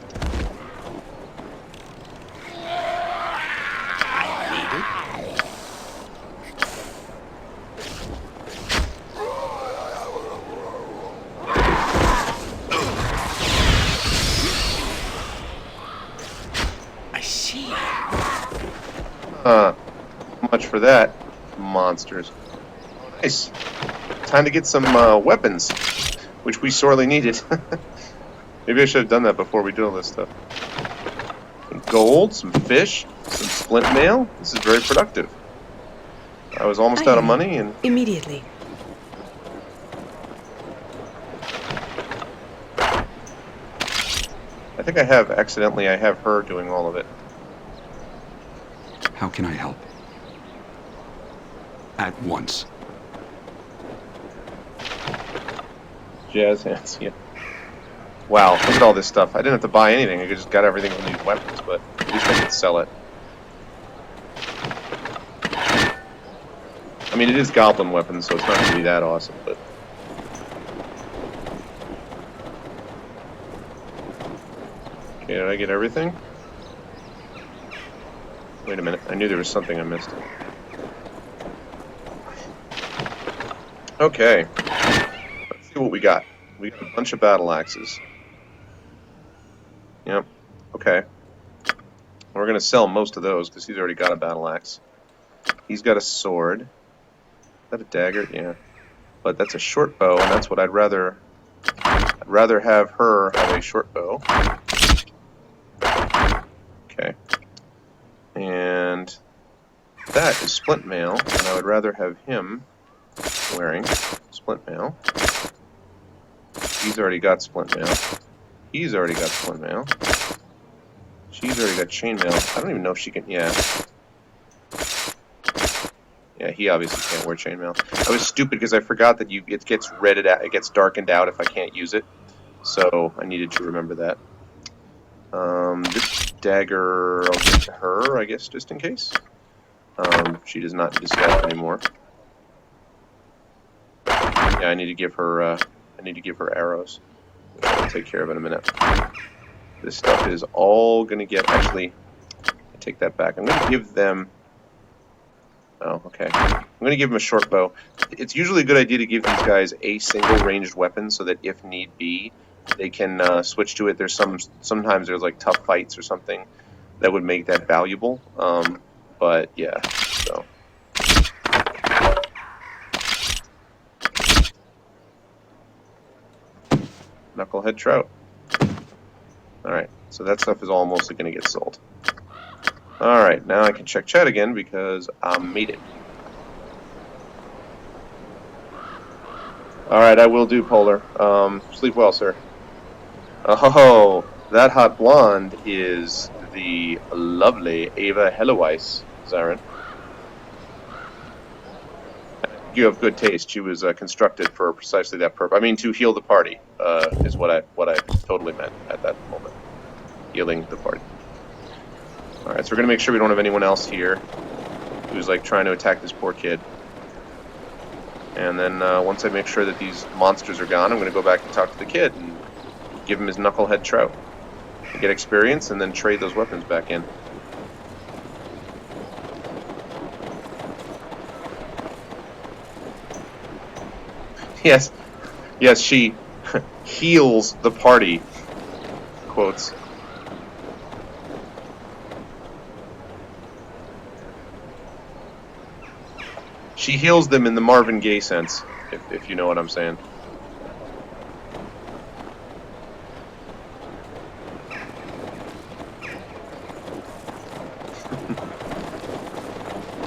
Much for that. Monsters. Nice. Time to get some weapons, which we sorely needed. Maybe I should have done that before we did all this stuff. Some gold, some fish, some splint mail. This is very productive. I was almost out of money and... Immediately. I think I have her doing all of it. How can I help? At once. Jazz hands, yeah. Wow, look at all this stuff. I didn't have to buy anything. I just got everything from these weapons, but at least I could sell it. I mean, it is goblin weapons, so it's not going to be that awesome, but... Okay, did I get everything? Wait a minute. I knew there was something I missed. Okay. Let's see what we got. We got a bunch of battle axes. Yep. Okay. We're going to sell most of those, because he's already got a battle axe. He's got a sword. Is that a dagger? Yeah. But that's a short bow, and that's what I'd rather... I'd rather have her have a short bow. Okay. And that is splint mail, and I would rather have him wearing splint mail. He's already got splint mail. He's already got splint mail. She's already got chainmail. I don't even know if she can... Yeah. Yeah, he obviously can't wear chainmail. I was stupid because I forgot that it gets redded out, it gets darkened out if I can't use it. So I needed to remember that. This dagger I'll give to her, I guess, just in case. She does not need to staff anymore. Yeah, I need to give her arrows, which I'll take care of in a minute. This stuff is all gonna get... Actually, I take that back. I'm gonna give them... Oh, okay. I'm going to give them a short bow. It's usually a good idea to give these guys a single ranged weapon so that if need be, they can switch to it. There's sometimes there's like tough fights or something that would make that valuable. But yeah, so. Knucklehead trout. Alright, so that stuff is all mostly going to get sold. Alright, now I can check chat again because I made it. Alright, I will do, Polar. Sleep well, sir. Oh, that hot blonde is the lovely Ava Helleweiss, Zarin. You have good taste. She was constructed for precisely that purpose. I mean, to heal the party is what I totally meant at that moment. Healing the party. Alright, so we're going to make sure we don't have anyone else here who's like trying to attack this poor kid. And then once I make sure that these monsters are gone, I'm going to go back and talk to the kid and give him his knucklehead trout. Get experience and then trade those weapons back in. Yes, yes, she heals the party. Quotes. She heals them in the Marvin Gaye sense, if you know what I'm saying.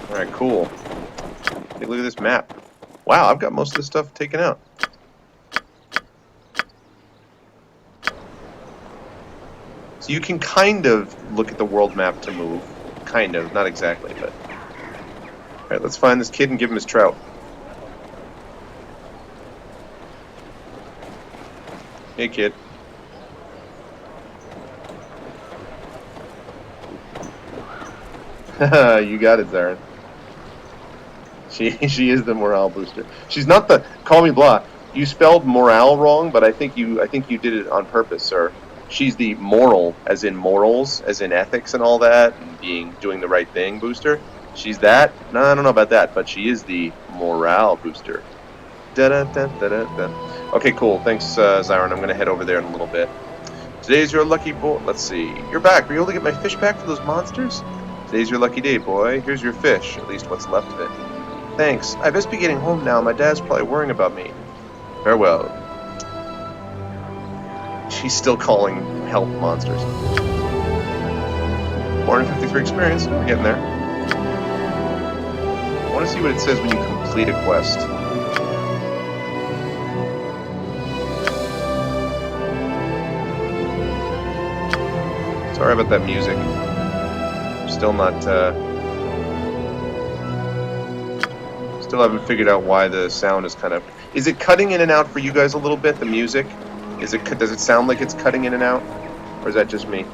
Alright, cool. Take a look at this map. Wow, I've got most of this stuff taken out. So you can kind of look at the world map to move. Kind of, not exactly, but... Alright, let's find this kid and give him his trout. Hey, kid. Haha, you got it, Zarin. She is the morale booster. She's not the... Call me blah. You spelled morale wrong, but I think you did it on purpose, sir. She's the moral, as in morals, as in ethics and all that, and doing the right thing booster. She's that? No, I don't know about that, but she is the morale booster. Da-da-da-da-da-da. Okay, cool. Thanks, Zyron. I'm going to head over there in a little bit. Today's your lucky boy. Let's see. You're back. Were you able to get my fish back for those monsters? Today's your lucky day, boy. Here's your fish, at least what's left of it. Thanks. I best be getting home now. My dad's probably worrying about me. Farewell. She's still calling help monsters. 453 experience. We're getting there. I want to see what it says when you complete a quest. Sorry about that music. I'm still not, still haven't figured out why the sound is kind of... Is it cutting in and out for you guys a little bit? The music, does it sound like it's cutting in and out, or is that just me?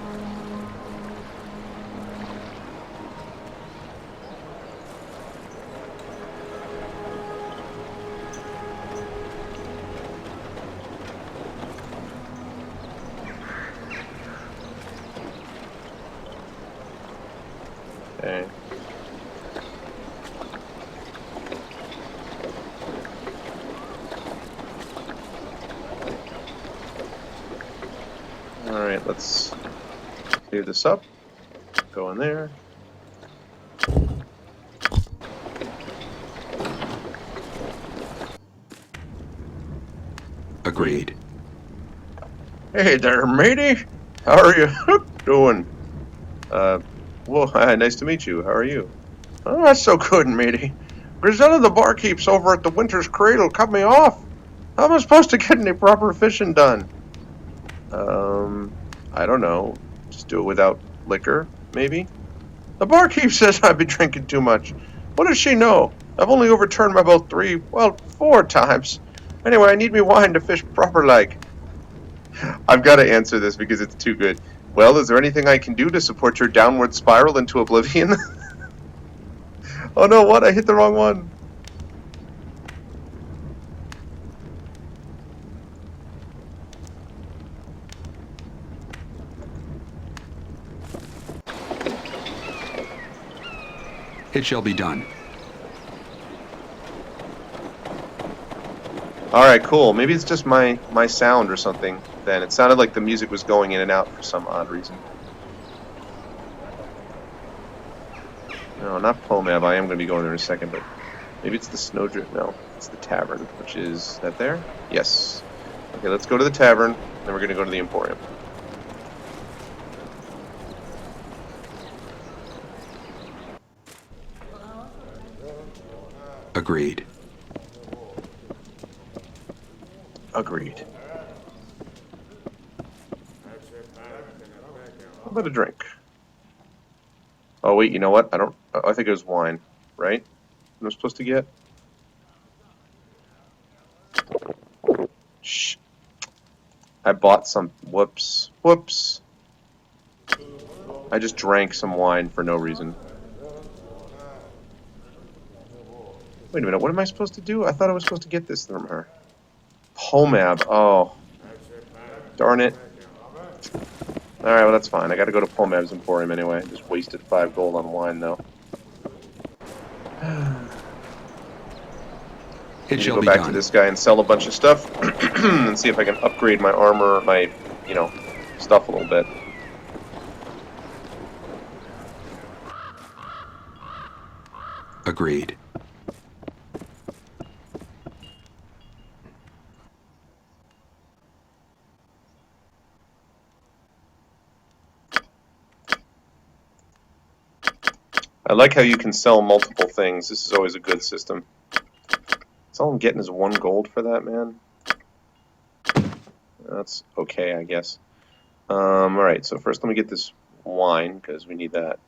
Okay. Alright, let's clear this up. Go in there. Agreed. Hey there, matey. How are you doing? Well, hi, nice to meet you. How are you? Oh, that's so good, matey. Griselda the barkeep's over at the Winter's Cradle cut me off. How am I supposed to get any proper fishing done? I don't know. Just do it without liquor, maybe? The barkeep says I've been drinking too much. What does she know? I've only overturned my boat 4 times. Anyway, I need me wine to fish proper like. I've got to answer this because it's too good. Well, is there anything I can do to support your downward spiral into oblivion? Oh no, what? I hit the wrong one. It shall be done. Alright, cool. Maybe it's just my sound or something then. It sounded like the music was going in and out for some odd reason. No, not Pomab. I am going to be going there in a second, but maybe it's the Snowdrift. No, it's the Tavern, which is that there? Yes. Okay, let's go to the Tavern, then we're going to go to the Emporium. Agreed. Agreed. How about a drink? Oh wait, you know what? I think it was wine, right? What am I supposed to get? Shh. I bought some. Whoops. Whoops. I just drank some wine for no reason. Wait a minute, what am I supposed to do? I thought I was supposed to get this from her. Pomab. Oh. Darn it. Alright, well that's fine. I gotta go to Pomab's Emporium anyway. Just wasted 5 gold on wine, though. It shall Go be back to done. this guy and sell a bunch of stuff. And see if I can upgrade my armor, my, stuff a little bit. Agreed. I like how you can sell multiple things. This is always a good system. That's all I'm getting is 1 gold for that, man. That's okay, I guess. Alright, so first let me get this wine, because we need that.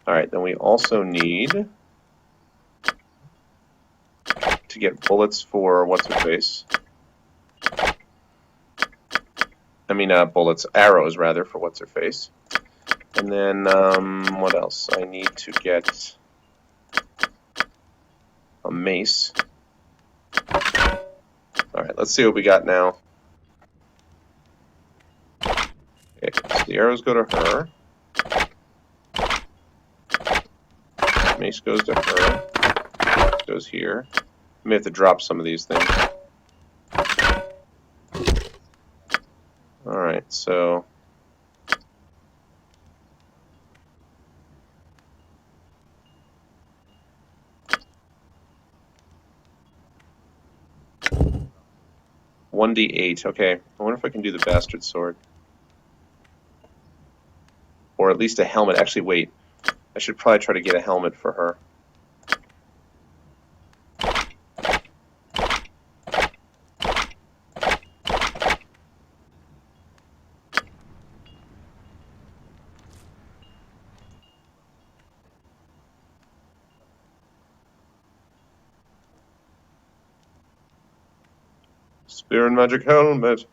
Alright, then we also need to get bullets for what's-her-face. I mean, bullets, arrows, rather, for what's-her-face. And then, what else? I need to get a mace. Alright, let's see what we got now. Okay, so the arrows go to her. Mace goes to her. Goes here. I may have to drop some of these things. Alright, so... $1d8. Okay, I wonder if I can do the bastard sword. Or at least a helmet. Actually, wait. I should probably try to get a helmet for her. Spear and magic helmet.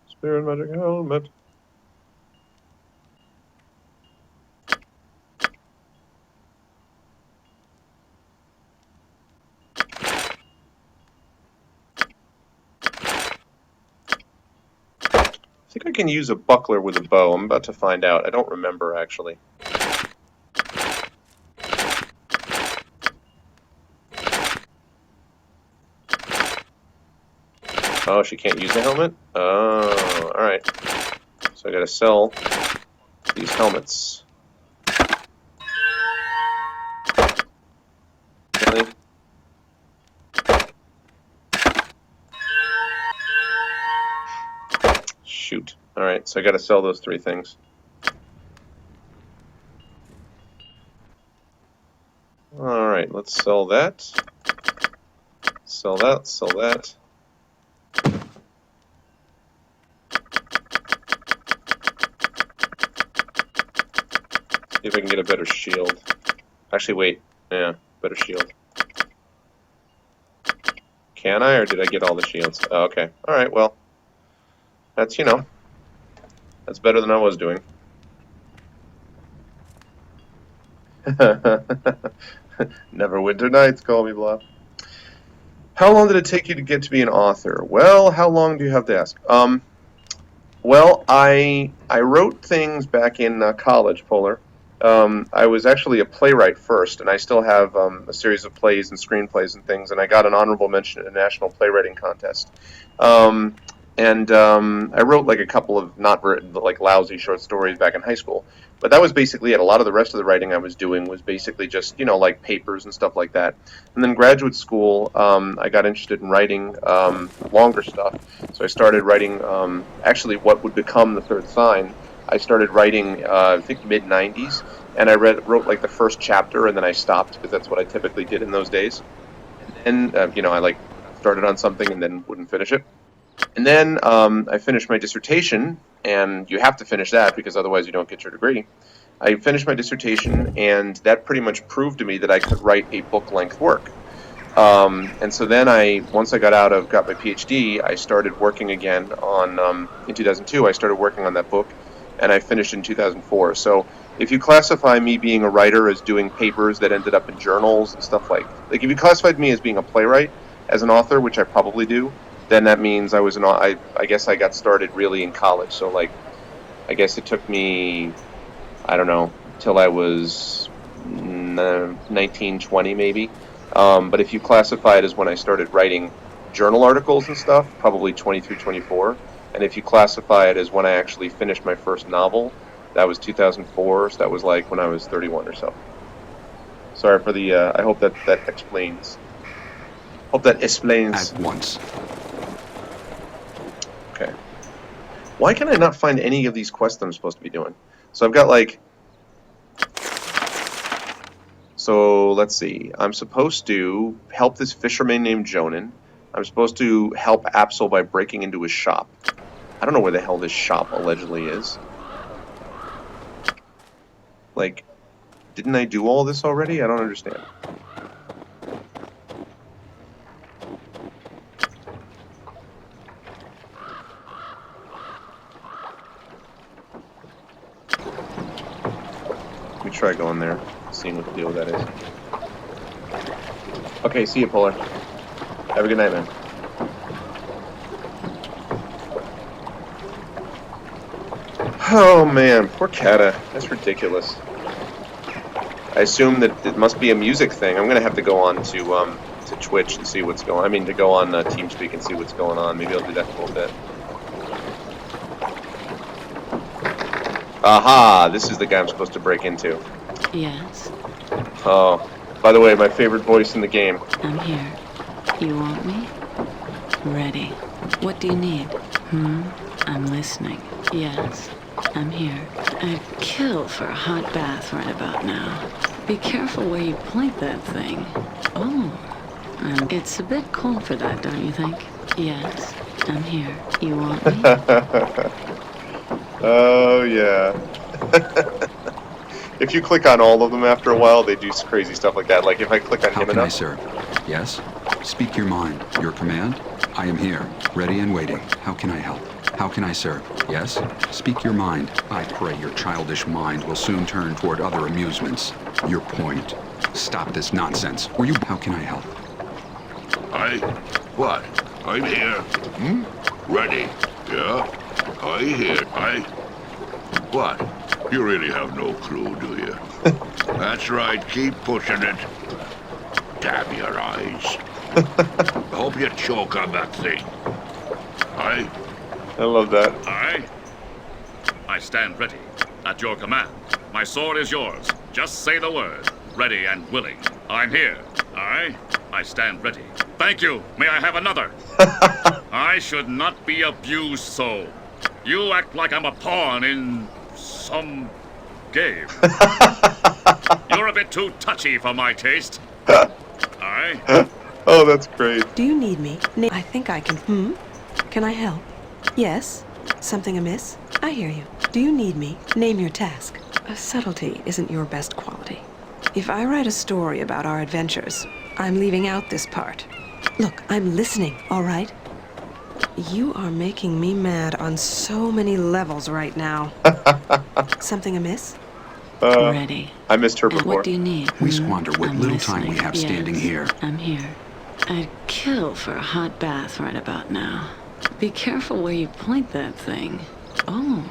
Spear and magic helmet. I think I can use a buckler with a bow. I'm about to find out. I don't remember, actually. Oh, she can't use the helmet? Oh, alright. So I gotta sell these helmets. Really? Shoot. Alright, so I gotta sell those 3 things. Alright, let's sell that. Sell that, sell that. See if I can get a better shield. Actually, wait. Yeah, better shield. Can I, or did I get all the shields? Oh, okay. Alright, well. That's, you know. That's better than I was doing. Neverwinter Nights, call me bluff. How long did it take you to get to be an author? Well, how long do you have to ask? Well, I wrote things back in college, Polar. I was actually a playwright first, and I still have a series of plays and screenplays and things, and I got an honorable mention at a national playwriting contest. I wrote like a couple of not written, but like lousy short stories back in high school. But that was basically it. A lot of the rest of the writing I was doing was basically just, you know, like papers and stuff like that. And then graduate school, I got interested in writing longer stuff. So I started writing actually what would become The Third Sign. I started writing, I think, mid-90s. And I wrote like the first chapter, and then I stopped because that's what I typically did in those days. And, you know, I like started on something and then wouldn't finish it. And then I finished my dissertation, and you have to finish that because otherwise you don't get your degree. I finished my dissertation, and that pretty much proved to me that I could write a book-length work. And so then once I got my PhD, I started working again on, in 2002, I started working on that book, and I finished in 2004. So if you classify me being a writer as doing papers that ended up in journals and stuff like if you classified me as being a playwright, as an author, which I probably do, then that means I guess I got started really in college. So like, I guess it took me, I don't know, till I was 19, 20 maybe. But if you classify it as when I started writing journal articles and stuff, probably 23, 24. And if you classify it as when I actually finished my first novel, that was 2004. So that was like when I was 31 or so. Sorry for the, I hope that explains. Hope that explains. At once. Okay. Why can I not find any of these quests that I'm supposed to be doing? So I've got like... So let's see. I'm supposed to help this fisherman named Jonan. I'm supposed to help Absol by breaking into his shop. I don't know where the hell this shop allegedly is. Like, didn't I do all this already? I don't understand. Let me try going there, seeing what the deal with that is. Okay, see you, Polar. Have a good night, man. Oh man, poor Kata. That's ridiculous. I assume that it must be a music thing. I'm gonna have to go on to Twitch and see what's going on. I mean, to go on TeamSpeak and see what's going on. Maybe I'll do that in a little bit. Aha! This is the guy I'm supposed to break into. Yes, Oh, by the way, my favorite voice in the game. I'm here. You want me? Ready. What do you need? I'm listening. Yes, I'm here. I'd kill for a hot bath right about now. Be careful where you point that thing. Oh, it's a bit cold for that, don't you think? Yes, I'm here. You want me? Oh, yeah. If you click on all of them after a while, they do crazy stuff like that. Like if I click on How him can I enough. serve? Yes? Speak your mind. Your command? I am here, ready and waiting. How can I help? How can I serve? Yes? Speak your mind. I pray your childish mind will soon turn toward other amusements. Your point. Stop this nonsense. Or you... How can I help? What? I'm here. Ready. Yeah? What? You really have no clue, do you? That's right, keep pushing it. Damn your eyes. I hope you choke on that thing. I love that. I stand ready. At your command. My sword is yours. Just say the word. Ready and willing. I'm here. I stand ready. Thank you. May I have another? I should not be abused so. You act like I'm a pawn in some game. You're a bit too touchy for my taste. Oh, that's great. Do you need me? I think I can. Can I help? Yes? Something amiss? I hear you. Do you need me? Name your task. A subtlety isn't your best quality. If I write a story about our adventures, I'm leaving out this part. Look, I'm listening, all right? You are making me mad on so many levels right now. Something amiss? Ready. I missed her And before. what do you need? We squander what I'm little listening. time we have standing Yes, here. I'm here. I'd kill for a hot bath right about now. Be careful where you point that thing. Oh,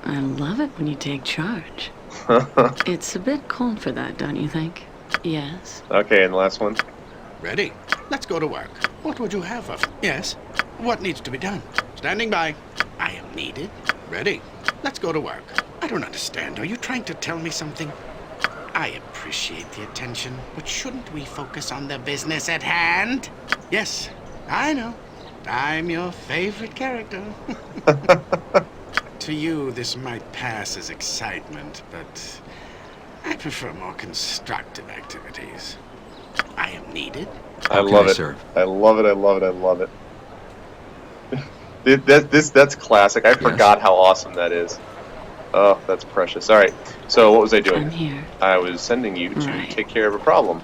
I love it when you take charge. It's a bit cold for that, don't you think? Yes. Okay, and the last one. Ready. Let's go to work. What would you have of? Yes. What needs to be done? Standing by. I am needed. Ready. Let's go to work. I don't understand. Are you trying to tell me something? I appreciate the attention, but shouldn't we focus on the business at hand? Yes, I know. I'm your favorite character. To you, this might pass as excitement, but I prefer more constructive activities. I am needed. I How can love I it. serve? I love it. I love it. I love it. That's classic. I forgot how awesome that is. Oh, that's precious. All right. So what was I doing? I'm here. I was sending you to Right. take care of a problem.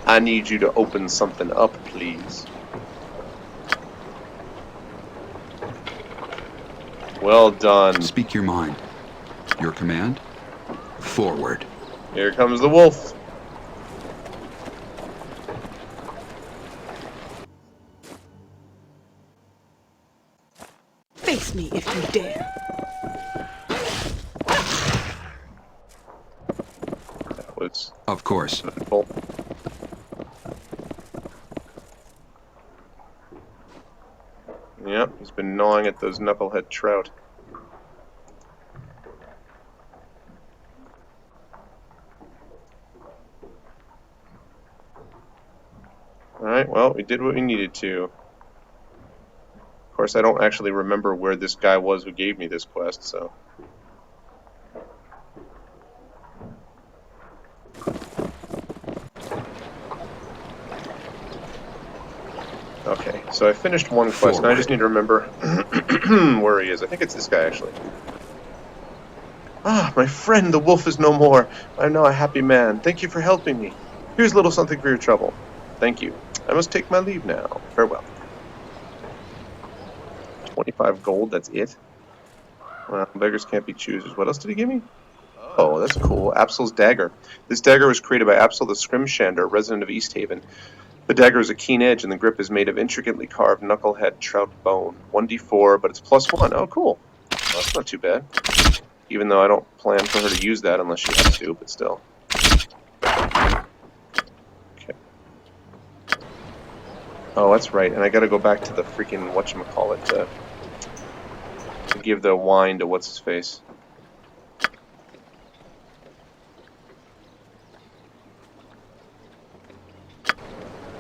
I need you to open something up, please. Well done. Speak your mind. Your command? Forward. Here comes the wolf. Face me if you dare. That was Of course. painful. Yep, he's been gnawing at those knucklehead trout. Alright, well, we did what we needed to. Of course, I don't actually remember where this guy was who gave me this quest, so... Okay, so I finished one quest, and I just need to remember where he is. I think it's this guy, actually. Ah, my friend, the wolf is no more. I am now a happy man. Thank you for helping me. Here's a little something for your trouble. Thank you. I must take my leave now. Farewell. 25 gold, that's it? Well, beggars can't be choosers. What else did he give me? Oh, that's cool. Apsel's dagger. This dagger was created by Apsel the Scrimshander, resident of East Haven. The dagger is a keen edge, and the grip is made of intricately carved knucklehead trout bone. 1d4, but it's +1. Oh, cool. Well, that's not too bad. Even though I don't plan for her to use that unless she has to, but still. Okay. Oh, that's right, and I gotta go back to the freaking whatchamacallit to give the wine to what's-his-face.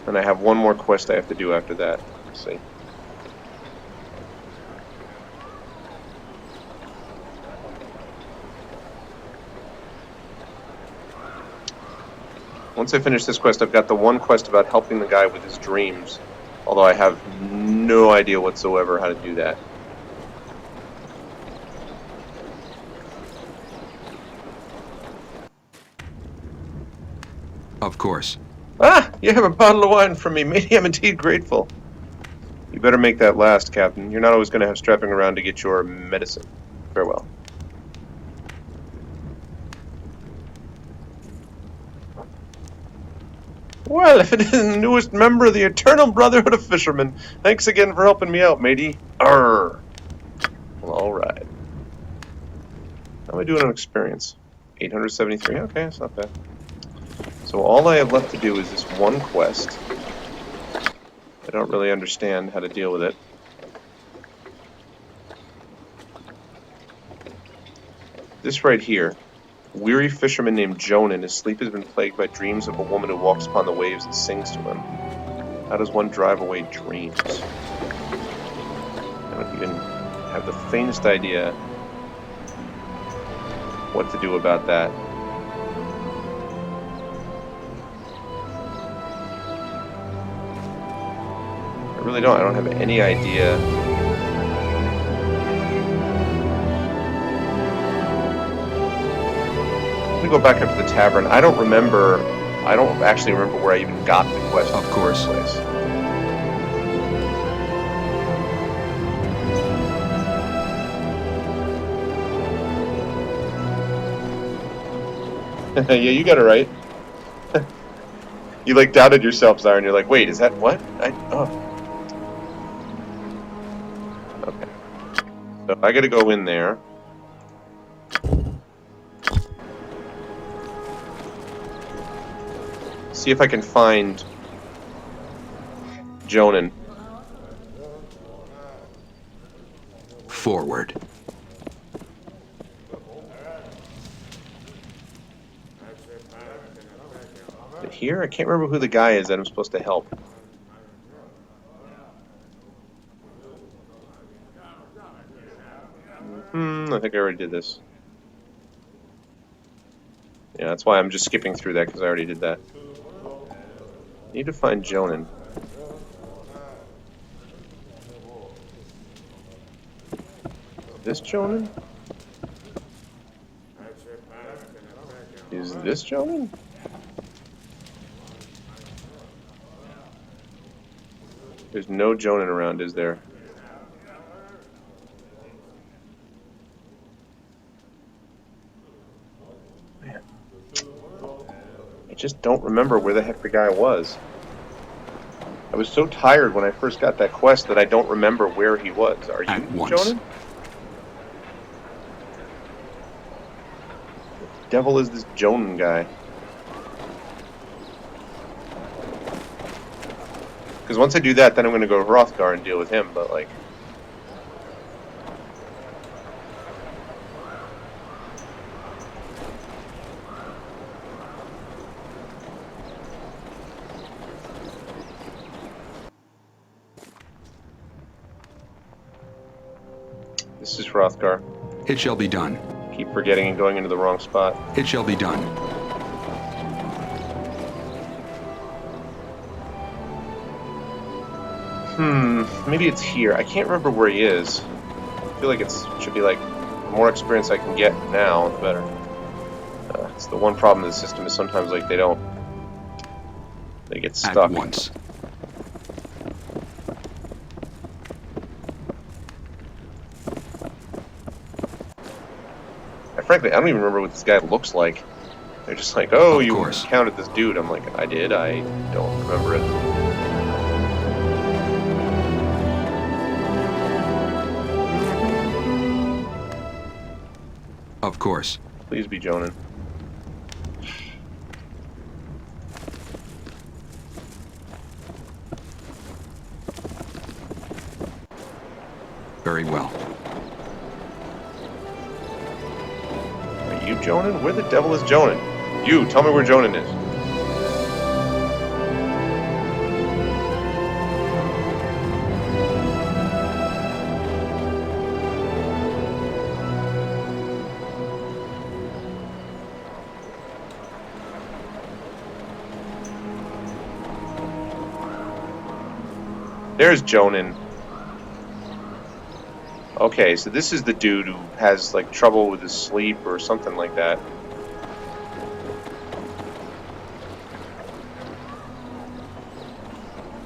And I have one more quest I have to do after that. Let's see. Once I finish this quest, I've got the one quest about helping the guy with his dreams. Although I have no idea whatsoever how to do that. Of course. Ah! You have a bottle of wine from me. Maybe I'm indeed grateful. You better make that last, Captain. You're not always going to have strapping around to get your medicine. Farewell. Well, if it isn't the newest member of the Eternal Brotherhood of Fishermen, thanks again for helping me out, matey. Arr. Well, alright. How am I doing on experience? 873? Okay, that's not bad. So all I have left to do is this one quest. I don't really understand how to deal with it. This right here. Weary fisherman named Jonan, his sleep has been plagued by dreams of a woman who walks upon the waves and sings to him. How does one drive away dreams? I don't even have the faintest idea what to do about that. I really don't. I don't have any idea. I'm gonna go back up to the tavern. I don't actually remember where I even got the quest. Of course. Yeah, you got it right. You like doubted yourself, Zion. You're like, wait, is that what? Oh. Okay. So I gotta go in there. See if I can find Jonan. Forward. Here? I can't remember who the guy is that I'm supposed to help. I think I already did this. Yeah, that's why I'm just skipping through that, because I already did that. Need to find Jonan. This Jonan? Is this Jonan? There's no Jonan around, is there? Man. I just don't remember where the heck the guy was. I was so tired when I first got that quest that I don't remember where he was. Are you Jonan? The devil is this Jonan guy? Because once I do that, then I'm going to go to Hrothgar and deal with him, but like... This is Hrothgar. It shall be done. Keep forgetting and going into the wrong spot. It shall be done. Maybe it's here. I can't remember where he is. I feel like it should be like, the more experience I can get now, the better. It's the one problem with the system is sometimes like they get stuck. At once. Frankly, I don't even remember what this guy looks like. They're just like, oh, you course. counted this dude. I'm like, I did. I don't remember it. Of course. Please be Jonan. Very well. Are you Jonan? Where the devil is Jonan? You, tell me where Jonan is. There's Jonan. Okay, so this is the dude who has, like, trouble with his sleep or something like that.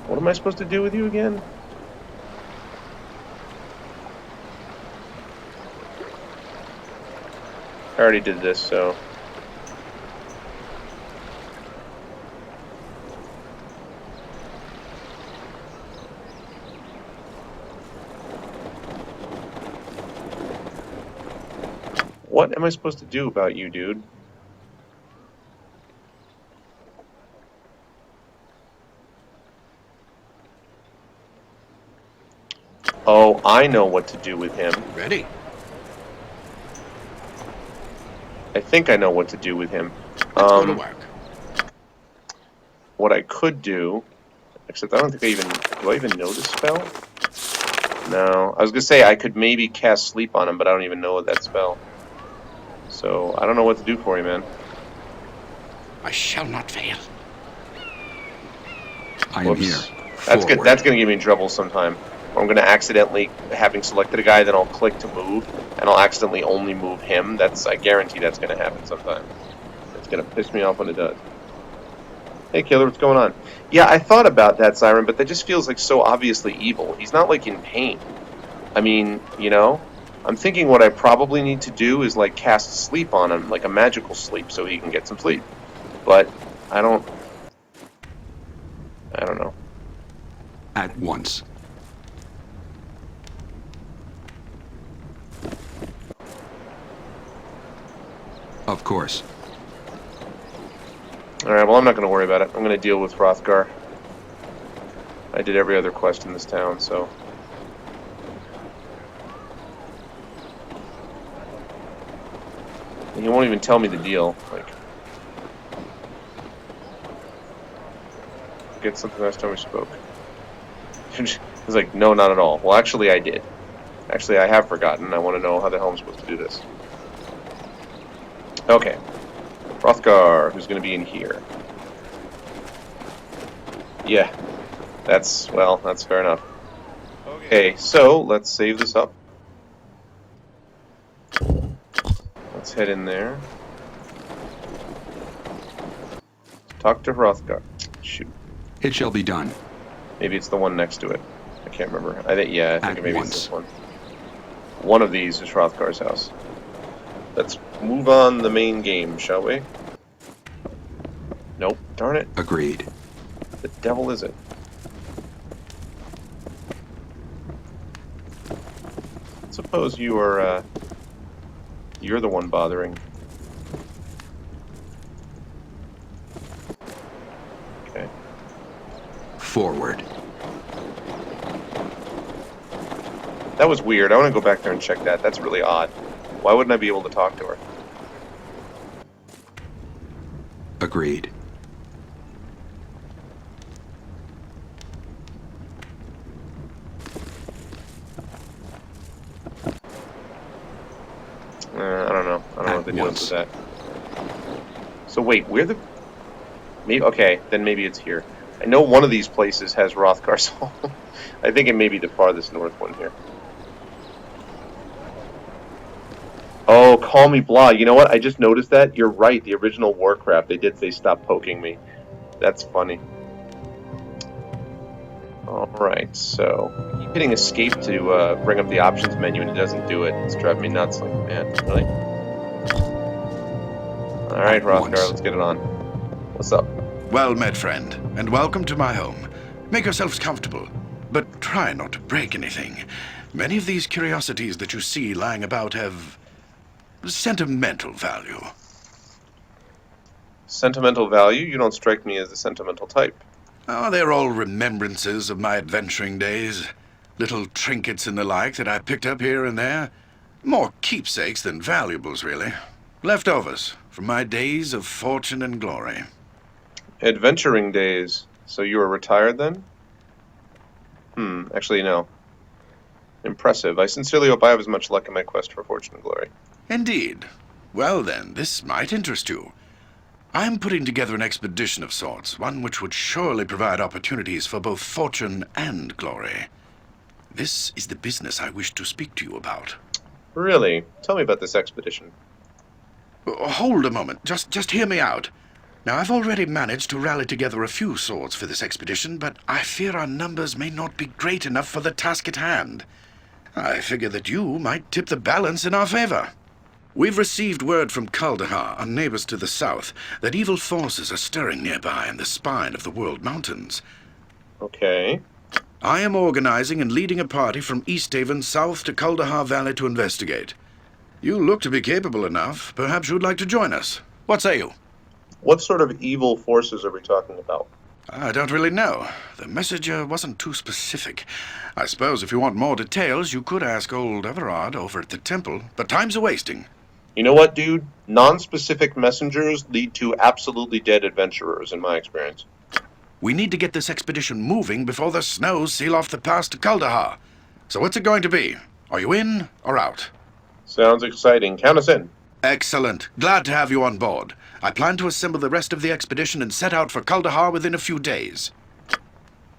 What am I supposed to do with you again? I already did this, so... What am I supposed to do about you, dude? Oh, I know what to do with him. Ready. I think I know what to do with him. Let's go to work. What I could do, except I don't think I even... Do I even know this spell? No. I was going to say I could maybe cast Sleep on him, but I don't even know that spell. So, I don't know what to do for you, man. I shall not fail. I am here. That's good. Forward. That's going to get me in trouble sometime. I'm going to accidentally, having selected a guy, then I'll click to move, and I'll accidentally only move him. I guarantee that's going to happen sometime. It's going to piss me off when it does. Hey, Killer, what's going on? Yeah, I thought about that, Siren, but that just feels like so obviously evil. He's not, like, in pain. I mean, you know? I'm thinking what I probably need to do is, like, cast sleep on him, like a magical sleep, so he can get some sleep. But I don't know. At once. Of course. Alright, well, I'm not going to worry about it. I'm going to deal with Hrothgar. I did every other quest in this town, so... And he won't even tell me the deal. Like... Get something last time we spoke. He's like, no, not at all. Well, actually, I did. Actually, I have forgotten. I want to know how the hell I'm supposed to do this. Okay. Hrothgar, who's going to be in here. Yeah. That's fair enough. Okay, so, let's save this up. Let's head in there. Talk to Hrothgar. Shoot. It shall be done. Maybe it's the one next to it. I can't remember. I think maybe once. it's this one. One of these is Hrothgar's house. Let's move on the main game, shall we? Nope. Darn it. Agreed. The devil is it? Suppose you are, you're the one bothering. Okay. Forward. That was weird. I want to go back there and check that. That's really odd. Why wouldn't I be able to talk to her? Agreed. I don't know. I don't know what the deal is once. with that. So wait, where the... Maybe, okay, then maybe it's here. I know one of these places has Hrothgar's home. I think it may be the farthest north one here. Oh, call me blah. You know what? I just noticed that. You're right. The original Warcraft, they did say stop poking me. That's funny. Alright, so... I keep hitting escape to bring up the options menu and it doesn't do it. It's driving me nuts. Like, man, really? Alright, Hrothgar, let's get it on. What's up? Well met, friend, and welcome to my home. Make yourselves comfortable, but try not to break anything. Many of these curiosities that you see lying about have sentimental value. Sentimental value? You don't strike me as the sentimental type. Oh, they're all remembrances of my adventuring days. Little trinkets and the like that I picked up here and there. More keepsakes than valuables, really. Leftovers from my days of fortune and glory. Adventuring days. So you were retired then? Actually, no. Impressive. I sincerely hope I have as much luck in my quest for fortune and glory. Indeed. Well then, this might interest you. I'm putting together an expedition of sorts, one which would surely provide opportunities for both fortune and glory. This is the business I wish to speak to you about. Really? Tell me about this expedition. Hold a moment. Just hear me out. Now, I've already managed to rally together a few swords for this expedition, but I fear our numbers may not be great enough for the task at hand. I figure that you might tip the balance in our favor. We've received word from Kaldahar, our neighbors to the south, that evil forces are stirring nearby in the spine of the World Mountains. Okay. I am organizing and leading a party from East Haven south to Kaldahar Valley to investigate. You look to be capable enough. Perhaps you'd like to join us. What say you? What sort of evil forces are we talking about? I don't really know. The message wasn't too specific. I suppose if you want more details, you could ask old Everard over at the temple, but time's a-wasting. You know what, dude? Non-specific messengers lead to absolutely dead adventurers, in my experience. We need to get this expedition moving before the snows seal off the pass to Kaldahar. So what's it going to be? Are you in or out? Sounds exciting. Count us in. Excellent. Glad to have you on board. I plan to assemble the rest of the expedition and set out for Kaldahar within a few days.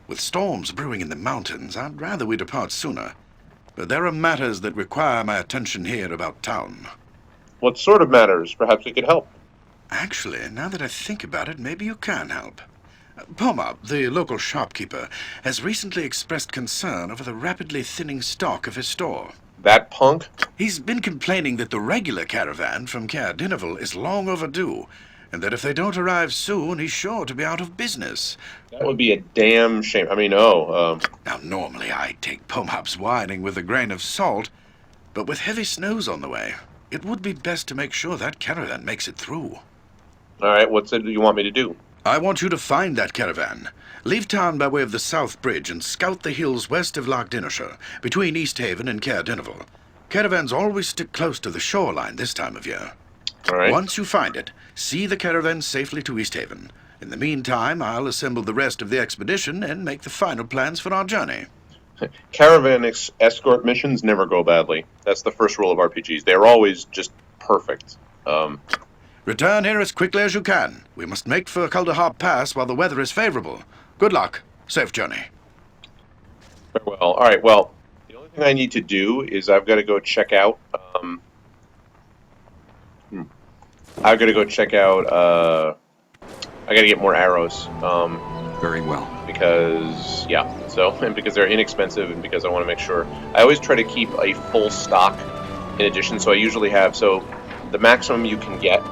With storms brewing in the mountains, I'd rather we depart sooner. But there are matters that require my attention here about town. What sort of matters? Perhaps we could help. Actually, now that I think about it, maybe you can help. Poma, the local shopkeeper, has recently expressed concern over the rapidly thinning stock of his store. That punk? He's been complaining that the regular caravan from Caer Dineval is long overdue, and that if they don't arrive soon, he's sure to be out of business. That would be a damn shame. Now, normally I take Pomap's whining with a grain of salt, but with heavy snows on the way, it would be best to make sure that caravan makes it through. All right, what's it you want me to do? I want you to find that caravan. Leave town by way of the South Bridge and scout the hills west of Loch Dinnershire, between East Haven and Caer Dineval. Caravans always stick close to the shoreline this time of year. All right. Once you find it, see the caravan safely to East Haven. In the meantime, I'll assemble the rest of the expedition and make the final plans for our journey. Caravan escort missions never go badly. That's the first rule of RPGs. They're always just perfect. Return here as quickly as you can. We must make for Kaldahar Pass while the weather is favorable. Good luck. Safe journey. Very well. All right, well, the only thing I need to do is I've got to go check out... I've got to go check out... I got to get more arrows. Very well. Because, yeah, so, and because they're inexpensive and because I want to make sure. I always try to keep a full stock in addition, so I usually have, so the maximum you can get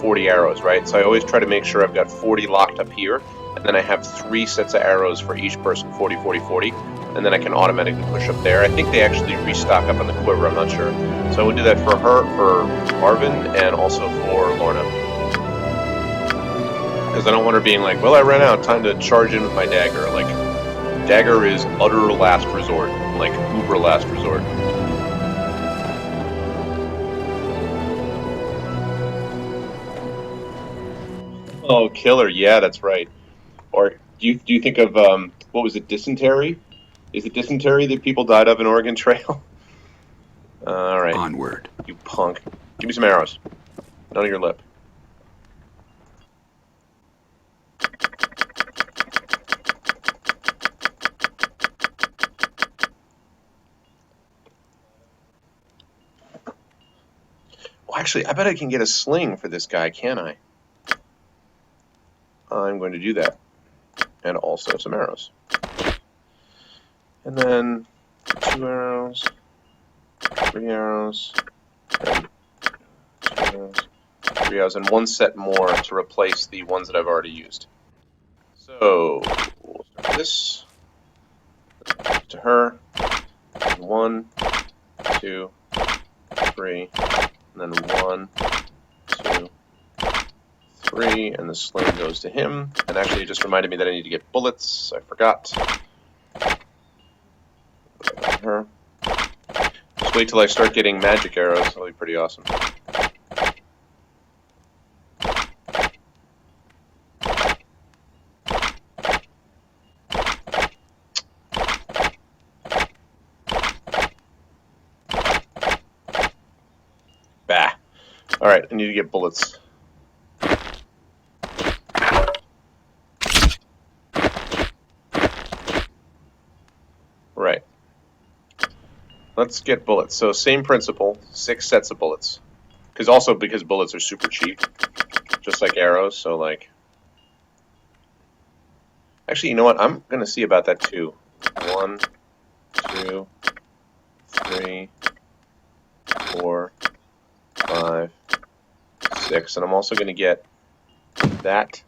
40 arrows, right? So I always try to make sure I've got 40 locked up here, and then I have 3 sets of arrows for each person, 40, 40, 40, and then I can automatically push up there. I think they actually restock up on the quiver, I'm not sure. So I would do that for her, for Arvan, and also for Lorna. Because I don't want her being like, well, I ran out, time to charge in with my dagger. Like, dagger is utter last resort, like uber last resort. Oh, killer! Yeah, that's right. Or do you think of what was it? Dysentery? Is it dysentery that people died of in Oregon Trail? All right. Onward. You punk! Give me some arrows. None of your lip. Well, actually, I bet I can get a sling for this guy, can't I? I'm going to do that. And also some arrows. And then 2 arrows, 3 arrows, and 2 arrows, 3 arrows, and 1 set more to replace the ones that I've already used. So, we'll start with this. To her. 1, 2, 3, and then 1, 2, 3, and the sling goes to him. And actually, it just reminded me that I need to get bullets. I forgot. Her. Just wait till I start getting magic arrows. That'll be pretty awesome. Bah. Alright, I need to get bullets. Right. Let's get bullets. So same principle, 6 sets of bullets. Because bullets are super cheap. Just like arrows, so like... Actually, you know what? I'm going to see about that too. 1, 2, 3, 4, 6, and I'm also going to get that.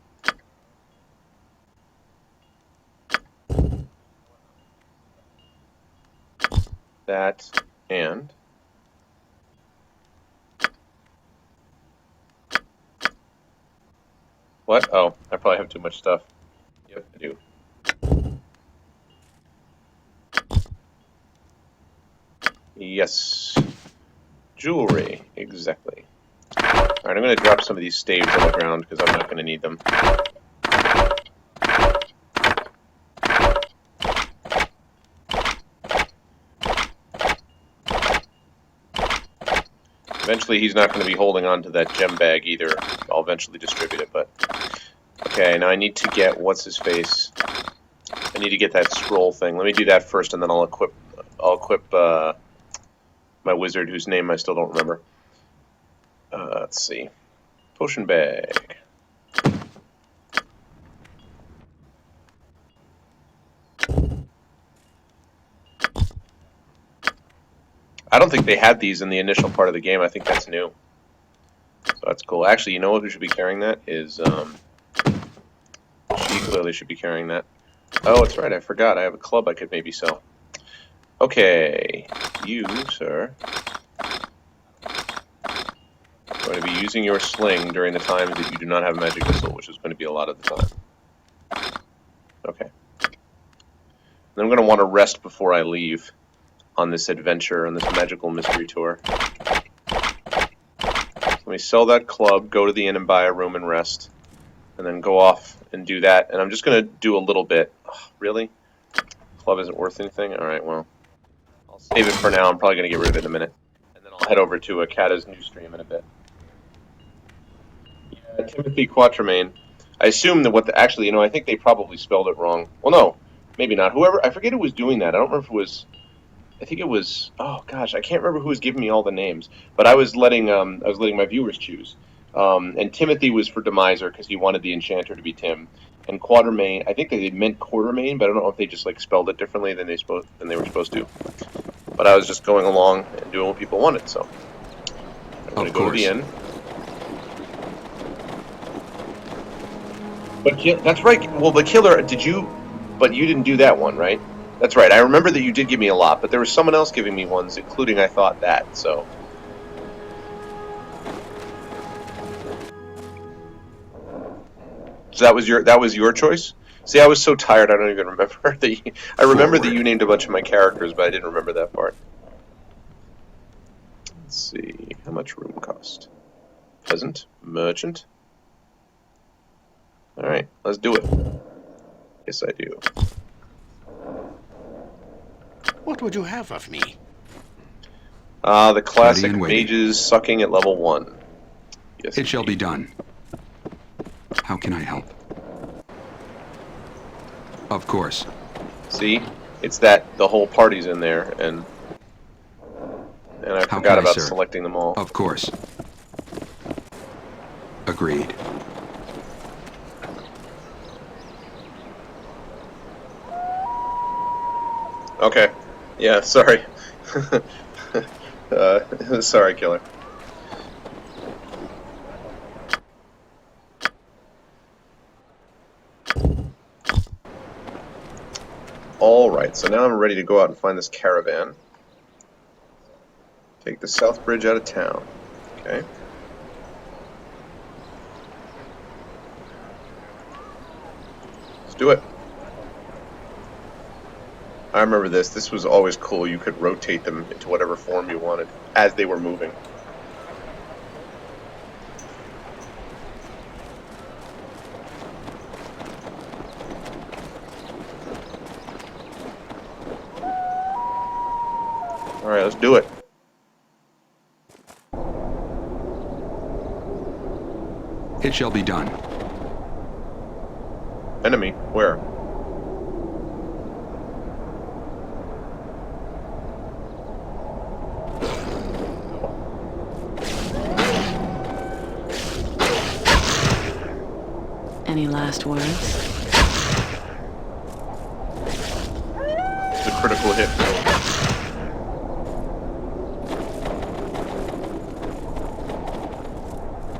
That, and what? Oh, I probably have too much stuff. Yep, I do. Yes. Jewelry, exactly. Alright, I'm going to drop some of these staves on the ground because I'm not going to need them. Eventually he's not going to be holding on to that gem bag either. I'll eventually distribute it, but... Okay, now I need to get... What's his face? I need to get that scroll thing. Let me do that first, and then I'll equip my wizard, whose name I still don't remember. Let's see. Potion bag. I don't think they had these in the initial part of the game. I think that's new. So that's cool. Actually, you know who should be carrying that? Is, she clearly should be carrying that. Oh, that's right. I forgot. I have a club I could maybe sell. Okay. You, sir, are going to be using your sling during the times that you do not have a magic missile, which is going to be a lot of the time. Okay. Then I'm going to want to rest before I leave on this adventure, on this magical mystery tour. Let me sell that club, go to the inn and buy a room and rest, and then go off and do that. And I'm just going to do a little bit. Oh, really? Club isn't worth anything? Alright, well, I'll save it for now. I'm probably going to get rid of it in a minute. And then I'll head over to Kata's new stream in a bit. Yeah, Timothy Quatremaine. I assume that actually, you know, I think they probably spelled it wrong. Well, no, maybe not. Whoever, I forget who was doing that. I don't remember if it was... I think it was, oh gosh, I can't remember who was giving me all the names, but I was letting my viewers choose. And Timothy was for Demiser because he wanted the enchanter to be Tim, and Quatermain, I think they meant Quartermain, but I don't know if they just like spelled it differently than they were supposed to. But I was just going along and doing what people wanted, so I'm going to go to the inn. But that's right. Well, the killer, but you didn't do that one, right? That's right. I remember that you did give me a lot, but there was someone else giving me ones, including, I thought, that, so... So that was your choice? See, I was so tired I don't even remember that I remember that you named a bunch of my characters, but I didn't remember that part. Let's see, how much room cost? Peasant? Merchant? Alright, let's do it. Yes, I do. What would you have of me? The classic mages sucking at level 1. Yes, it shall be done. How can I help? Of course. See? It's that the whole party's in there, and I forgot about selecting them all. Of course. Agreed. Okay. Yeah, sorry. Sorry, killer. Alright, so now I'm ready to go out and find this caravan. Take the south bridge out of town. Okay. Let's do it. I remember this. This was always cool. You could rotate them into whatever form you wanted as they were moving. Alright, let's do it. It shall be done. Enemy? Where? Any last words? It's a critical hit.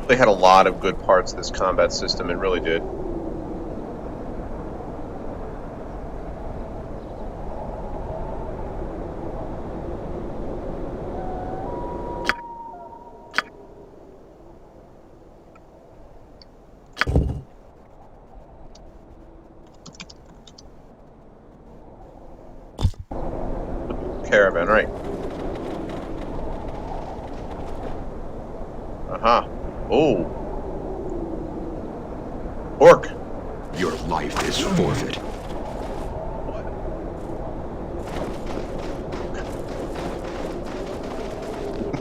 They had a lot of good parts of this combat system, it really did. Caravan, right. Aha. Oh. Orc. Your life is forfeit.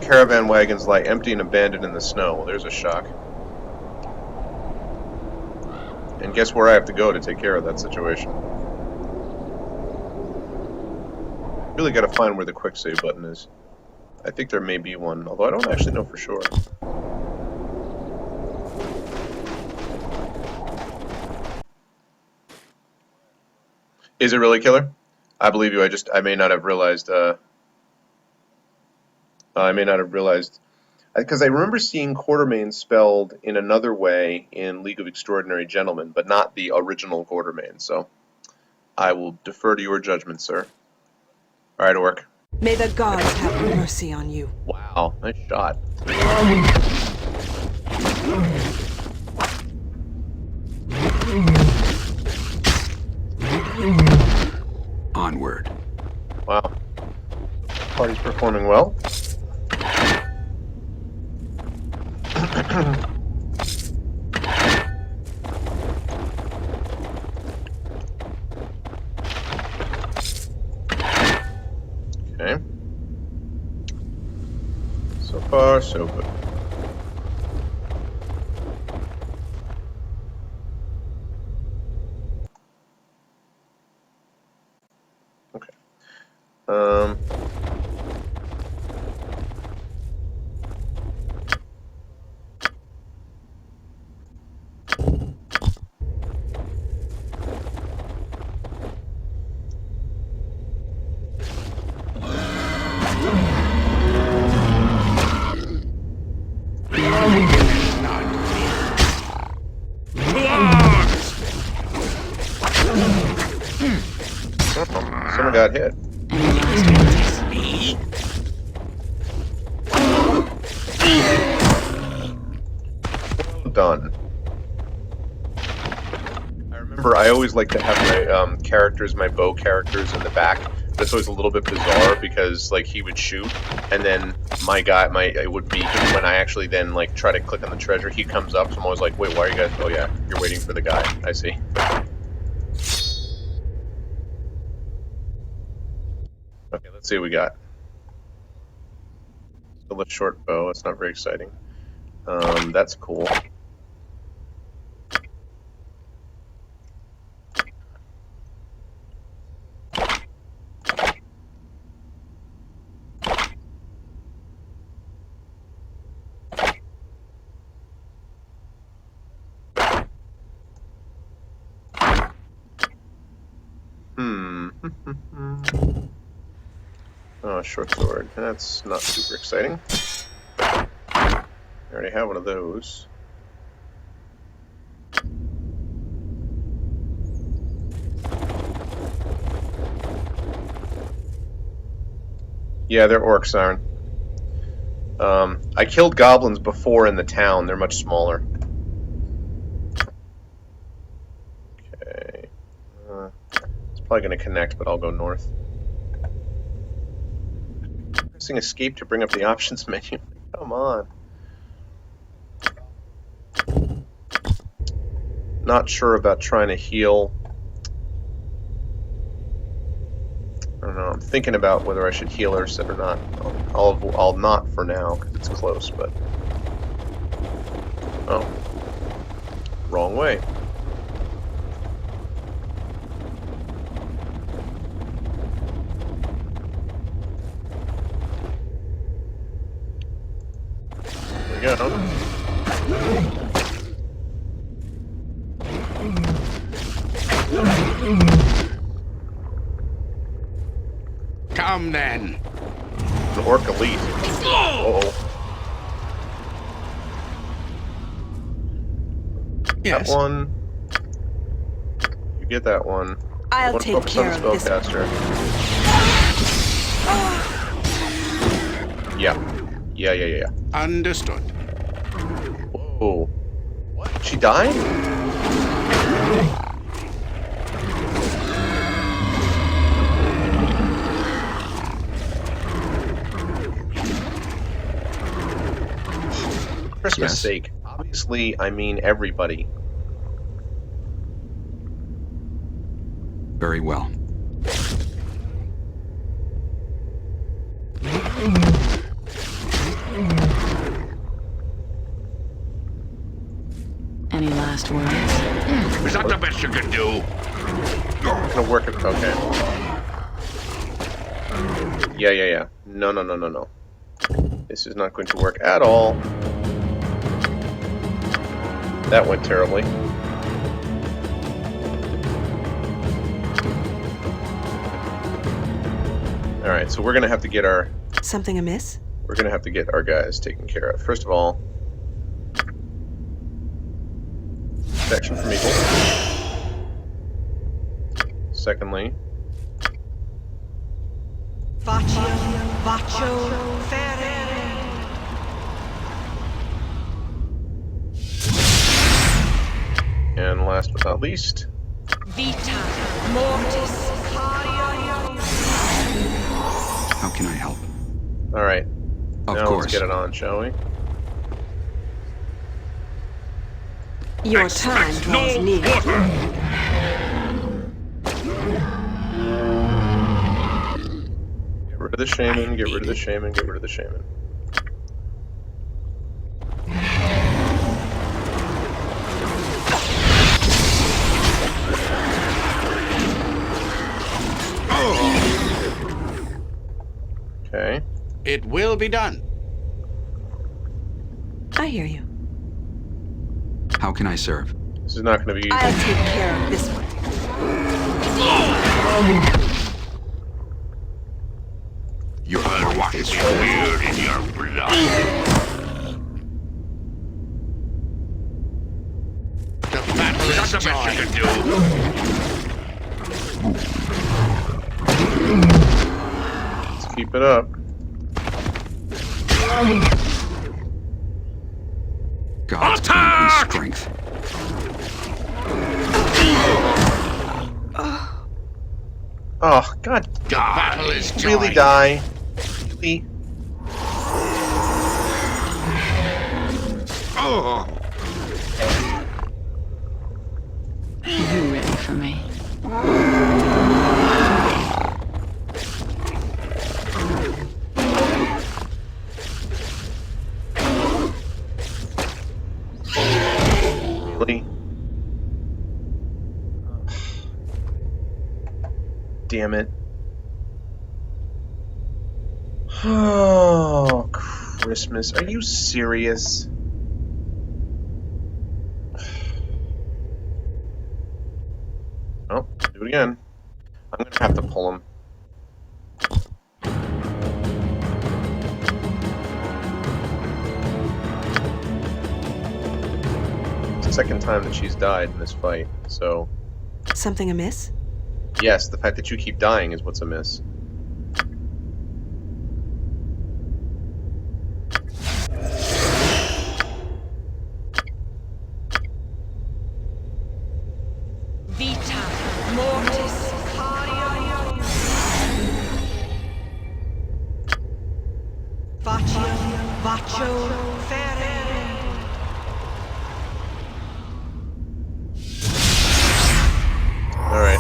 Caravan wagons lie empty and abandoned in the snow. Well, there's a shock. And guess where I have to go to take care of that situation? Really got to find where the quick save button is. I think there may be one, although I don't actually know for sure. Is it really killer? I believe you. I may not have realized. Because I remember seeing Quartermain spelled in another way in League of Extraordinary Gentlemen, but not the original Quartermain. So I will defer to your judgment, sir. All right, Orc. May the gods have mercy on you. Wow, nice shot. Onward. Wow. Party's performing well. Okay. So far, so good. Okay. Someone got hit. Well done. I remember I always like to have my characters, my bow characters in the back. That's always a little bit bizarre because like he would shoot and then it would be when I actually then like try to click on the treasure, he comes up, so I'm always like, wait, why are you guys, oh yeah, you're waiting for the guy, I see. Okay, let's see what we got. Still a short bow, it's not very exciting. That's cool. Oh, short sword. That's not super exciting. I already have one of those. Yeah, they're orcs, Aaron. I killed goblins before in the town. They're much smaller. Okay. It's probably going to connect, but I'll go north. Pressing escape to bring up the options menu. Come on. Not sure about trying to heal. I don't know. I'm thinking about whether I should heal Urset or not. I'll not for now because it's close, but oh, wrong way. There we go. Come then. The orc elite. Uh-oh. Yes. That one. You get that one. I'll Wanna take focus care on of this. spellcaster. Yeah. Yeah. Understood. Whoa. What? She died? For Christmas Yes. sake. Obviously, I mean everybody. Very well. Any last words? Is that the best you can do? It's gonna work. Okay. Yeah. No. This is not going to work at all. That went terribly. Alright, so we're gonna have to get our Something amiss? guys taken care of. First of all, protection from evil. Secondly, and last but not least, How can I help? alright. Of Now course. let's get it on, shall we? Your time Expect draws no near. quarter. Get rid of the shaman, get rid of the shaman, get rid of the shaman. Okay. It will be done. I hear you. How can I serve? This is not going to be easy. I'll take care of this one. You heard what is weird in your blood. The battle Is is that the best you joy. can do? Let's keep it up. God's plan and strength. Oh, God. Battle is joy. Really die? Really? Oh, You ready for me? Really? Damn it. Oh, Christmas. Are you serious? Oh, do it again. I'm gonna have to pull him. It's the second time that she's died in this fight, so Something amiss? yes, the fact that you keep dying is what's amiss. Alright.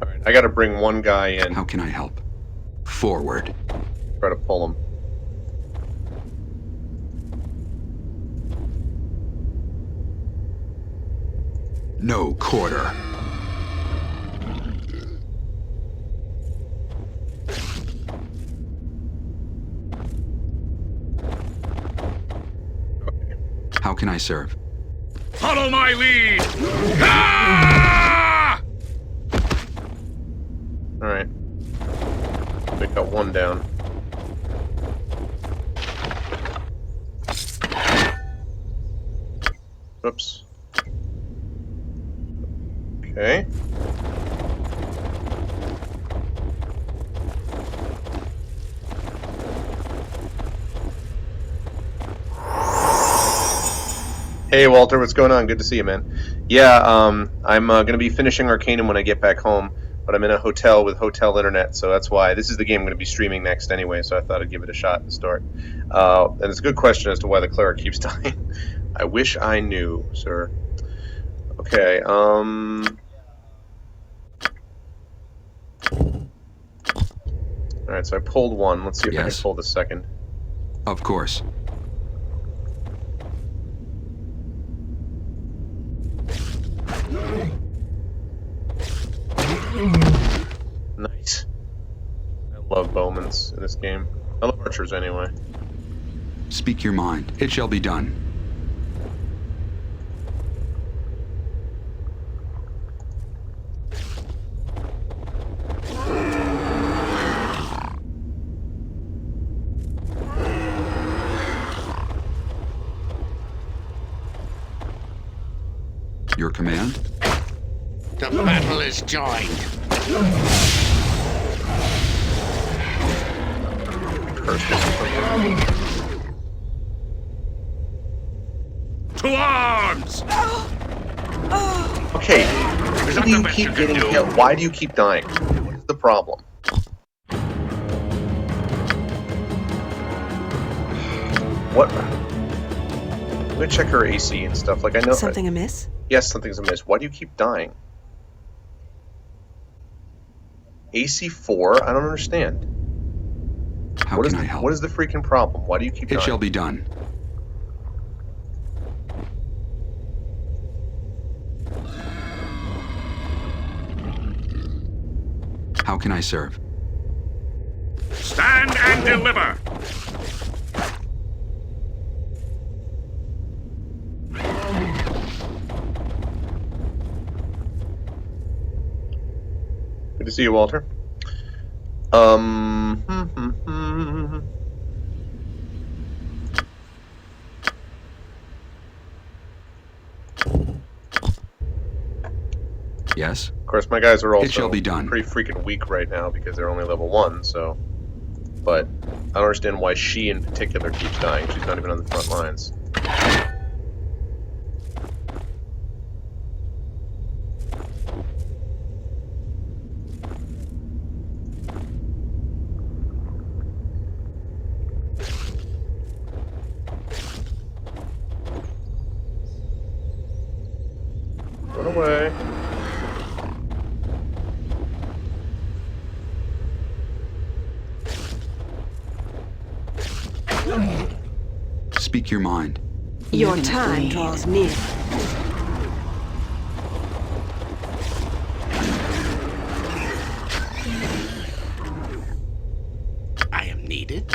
Alright, I gotta bring one guy in, How can I help? Forward. try to pull him. No quarter. Okay. How can I serve? Follow my lead. Ah! Alright. We got one down. Oops. Okay. Hey Walter, what's going on? Good to see you, man. Yeah, I'm going to be finishing Arcanum when I get back home, but I'm in a hotel with hotel internet, so that's why. This is the game I'm going to be streaming next anyway, so I thought I'd give it a shot to start. And it's a good question as to why the cleric keeps dying. I wish I knew, sir. Okay, Alright, so I pulled one. Let's see if I Yes. can pull the second. Of course. Nice. I love bowmans in this game. I love archers anyway. Speak your mind. It shall be done. Your command? The battle is joined. To arms! Okay, why do you keep getting killed? Why do you keep dying? What is the problem? What? I'm gonna check her AC and stuff. Like I know. Something amiss? Yes, something's amiss. Why do you keep dying? AC 4? I don't understand. How can I help? What is the freaking problem? Why do you keep dying? It shall be done. How can I serve? Stand and deliver! Good to see you, Walter. Yes? Of course, my guys are also It shall be done. pretty freaking weak right now because they're only level 1, so... But I don't understand why she in particular keeps dying. She's not even on the front lines. Run away. Speak your mind. Your gonna time bleed. draws near. I am needed.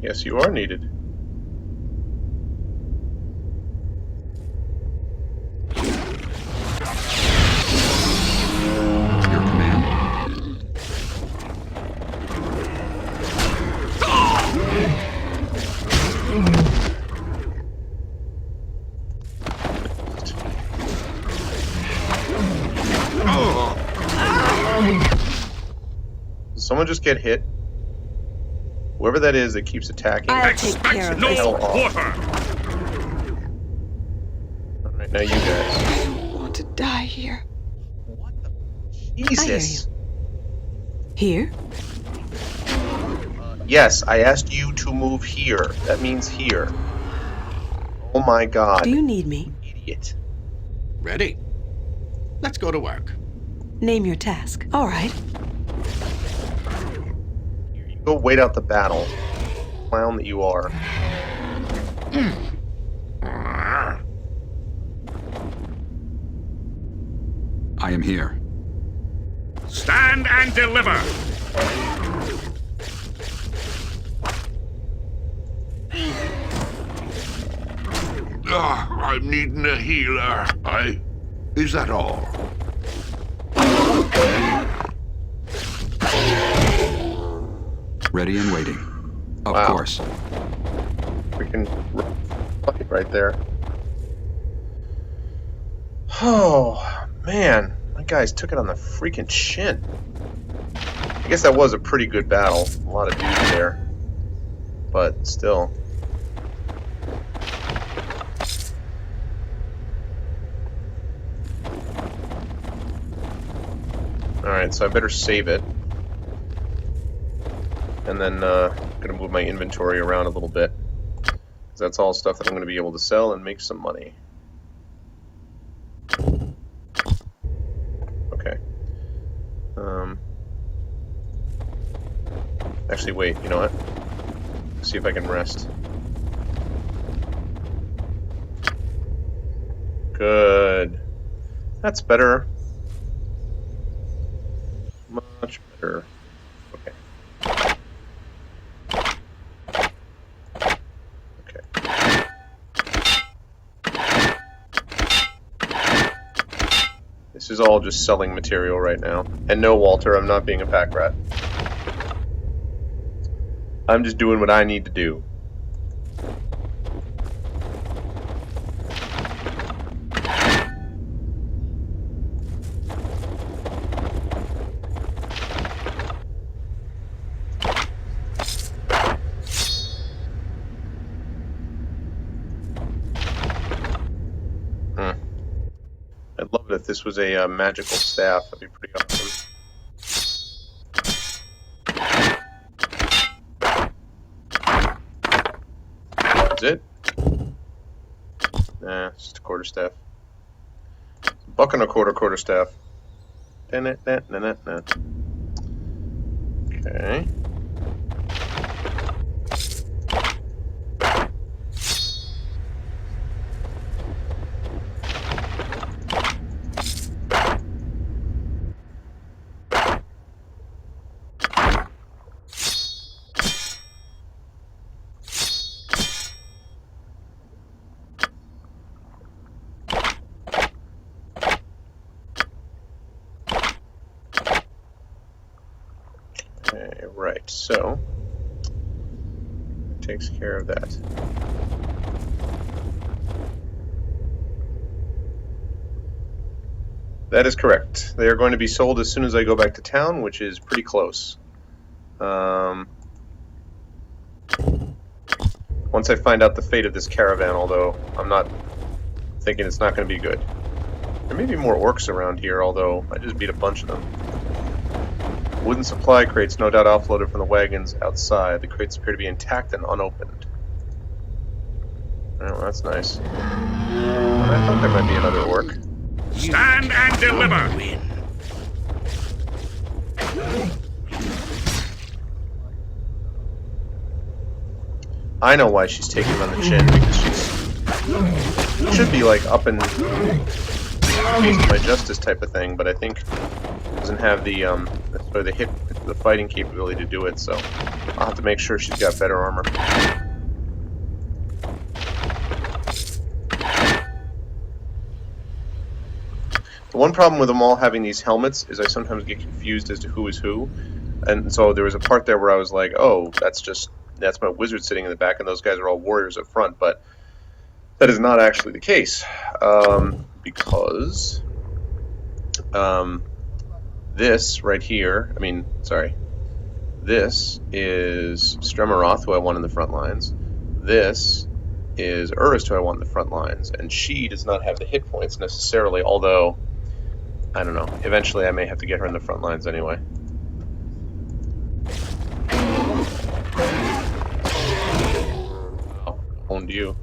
Yes, you are needed. Your command? Did someone just get hit? Whoever that is that keeps attacking. I'll take care Expect of no this. hell off. quarter! Alright, now you guys. I don't want to die here. Jesus. Here? Yes, I asked you to move here. That means here. Oh my god. Do you need me? Idiot. Ready? Let's go to work. Name your task. All right. You go wait out the battle. Clown that you are. I am here. Stand and deliver! I'm needing a healer. Is that all? Ready and waiting. Of Wow. course. Freaking fight right there. Oh, man. My guys took it on the freaking chin. I guess that was a pretty good battle. A lot of dudes there. But still. Alright, so I better save it. And then gonna move my inventory around a little bit. Because that's all stuff that I'm gonna be able to sell and make some money. Okay. Actually, wait, you know what? See if I can rest. Good. That's better. Much better. Okay. Okay. This is all just selling material right now. And no, Walter, I'm not being a pack rat. I'm just doing what I need to do. I'd love it if this was a magical staff. That'd be pretty awesome. That's it? Nah, it's just a quarterstaff. Buck and a quarterstaff. Okay. Okay, right, so takes care of that. That is correct. They are going to be sold as soon as I go back to town, which is pretty close. Once I find out the fate of this caravan, although I'm not thinking it's not going to be good. There may be more orcs around here, although I just beat a bunch of them. Wooden supply crates, no doubt offloaded from the wagons outside. The crates appear to be intact and unopened. Oh, well, that's nice. I thought there might be another orc. Stand and deliver! I know why she's taking him on the chin, because she should be like up in my justice type of thing, but I think doesn't have the or the fighting capability to do it, so I'll have to make sure she's got better armor. The one problem with them all having these helmets is I sometimes get confused as to who is who, and so there was a part there where I was like, oh, that's my wizard sitting in the back and those guys are all warriors up front, but that is not actually the case, because this right here, this is Stremeroth, who I want in the front lines. This is Urist, who I want in the front lines, and she does not have the hit points necessarily, although, I don't know, eventually I may have to get her in the front lines anyway. Oh, owned you.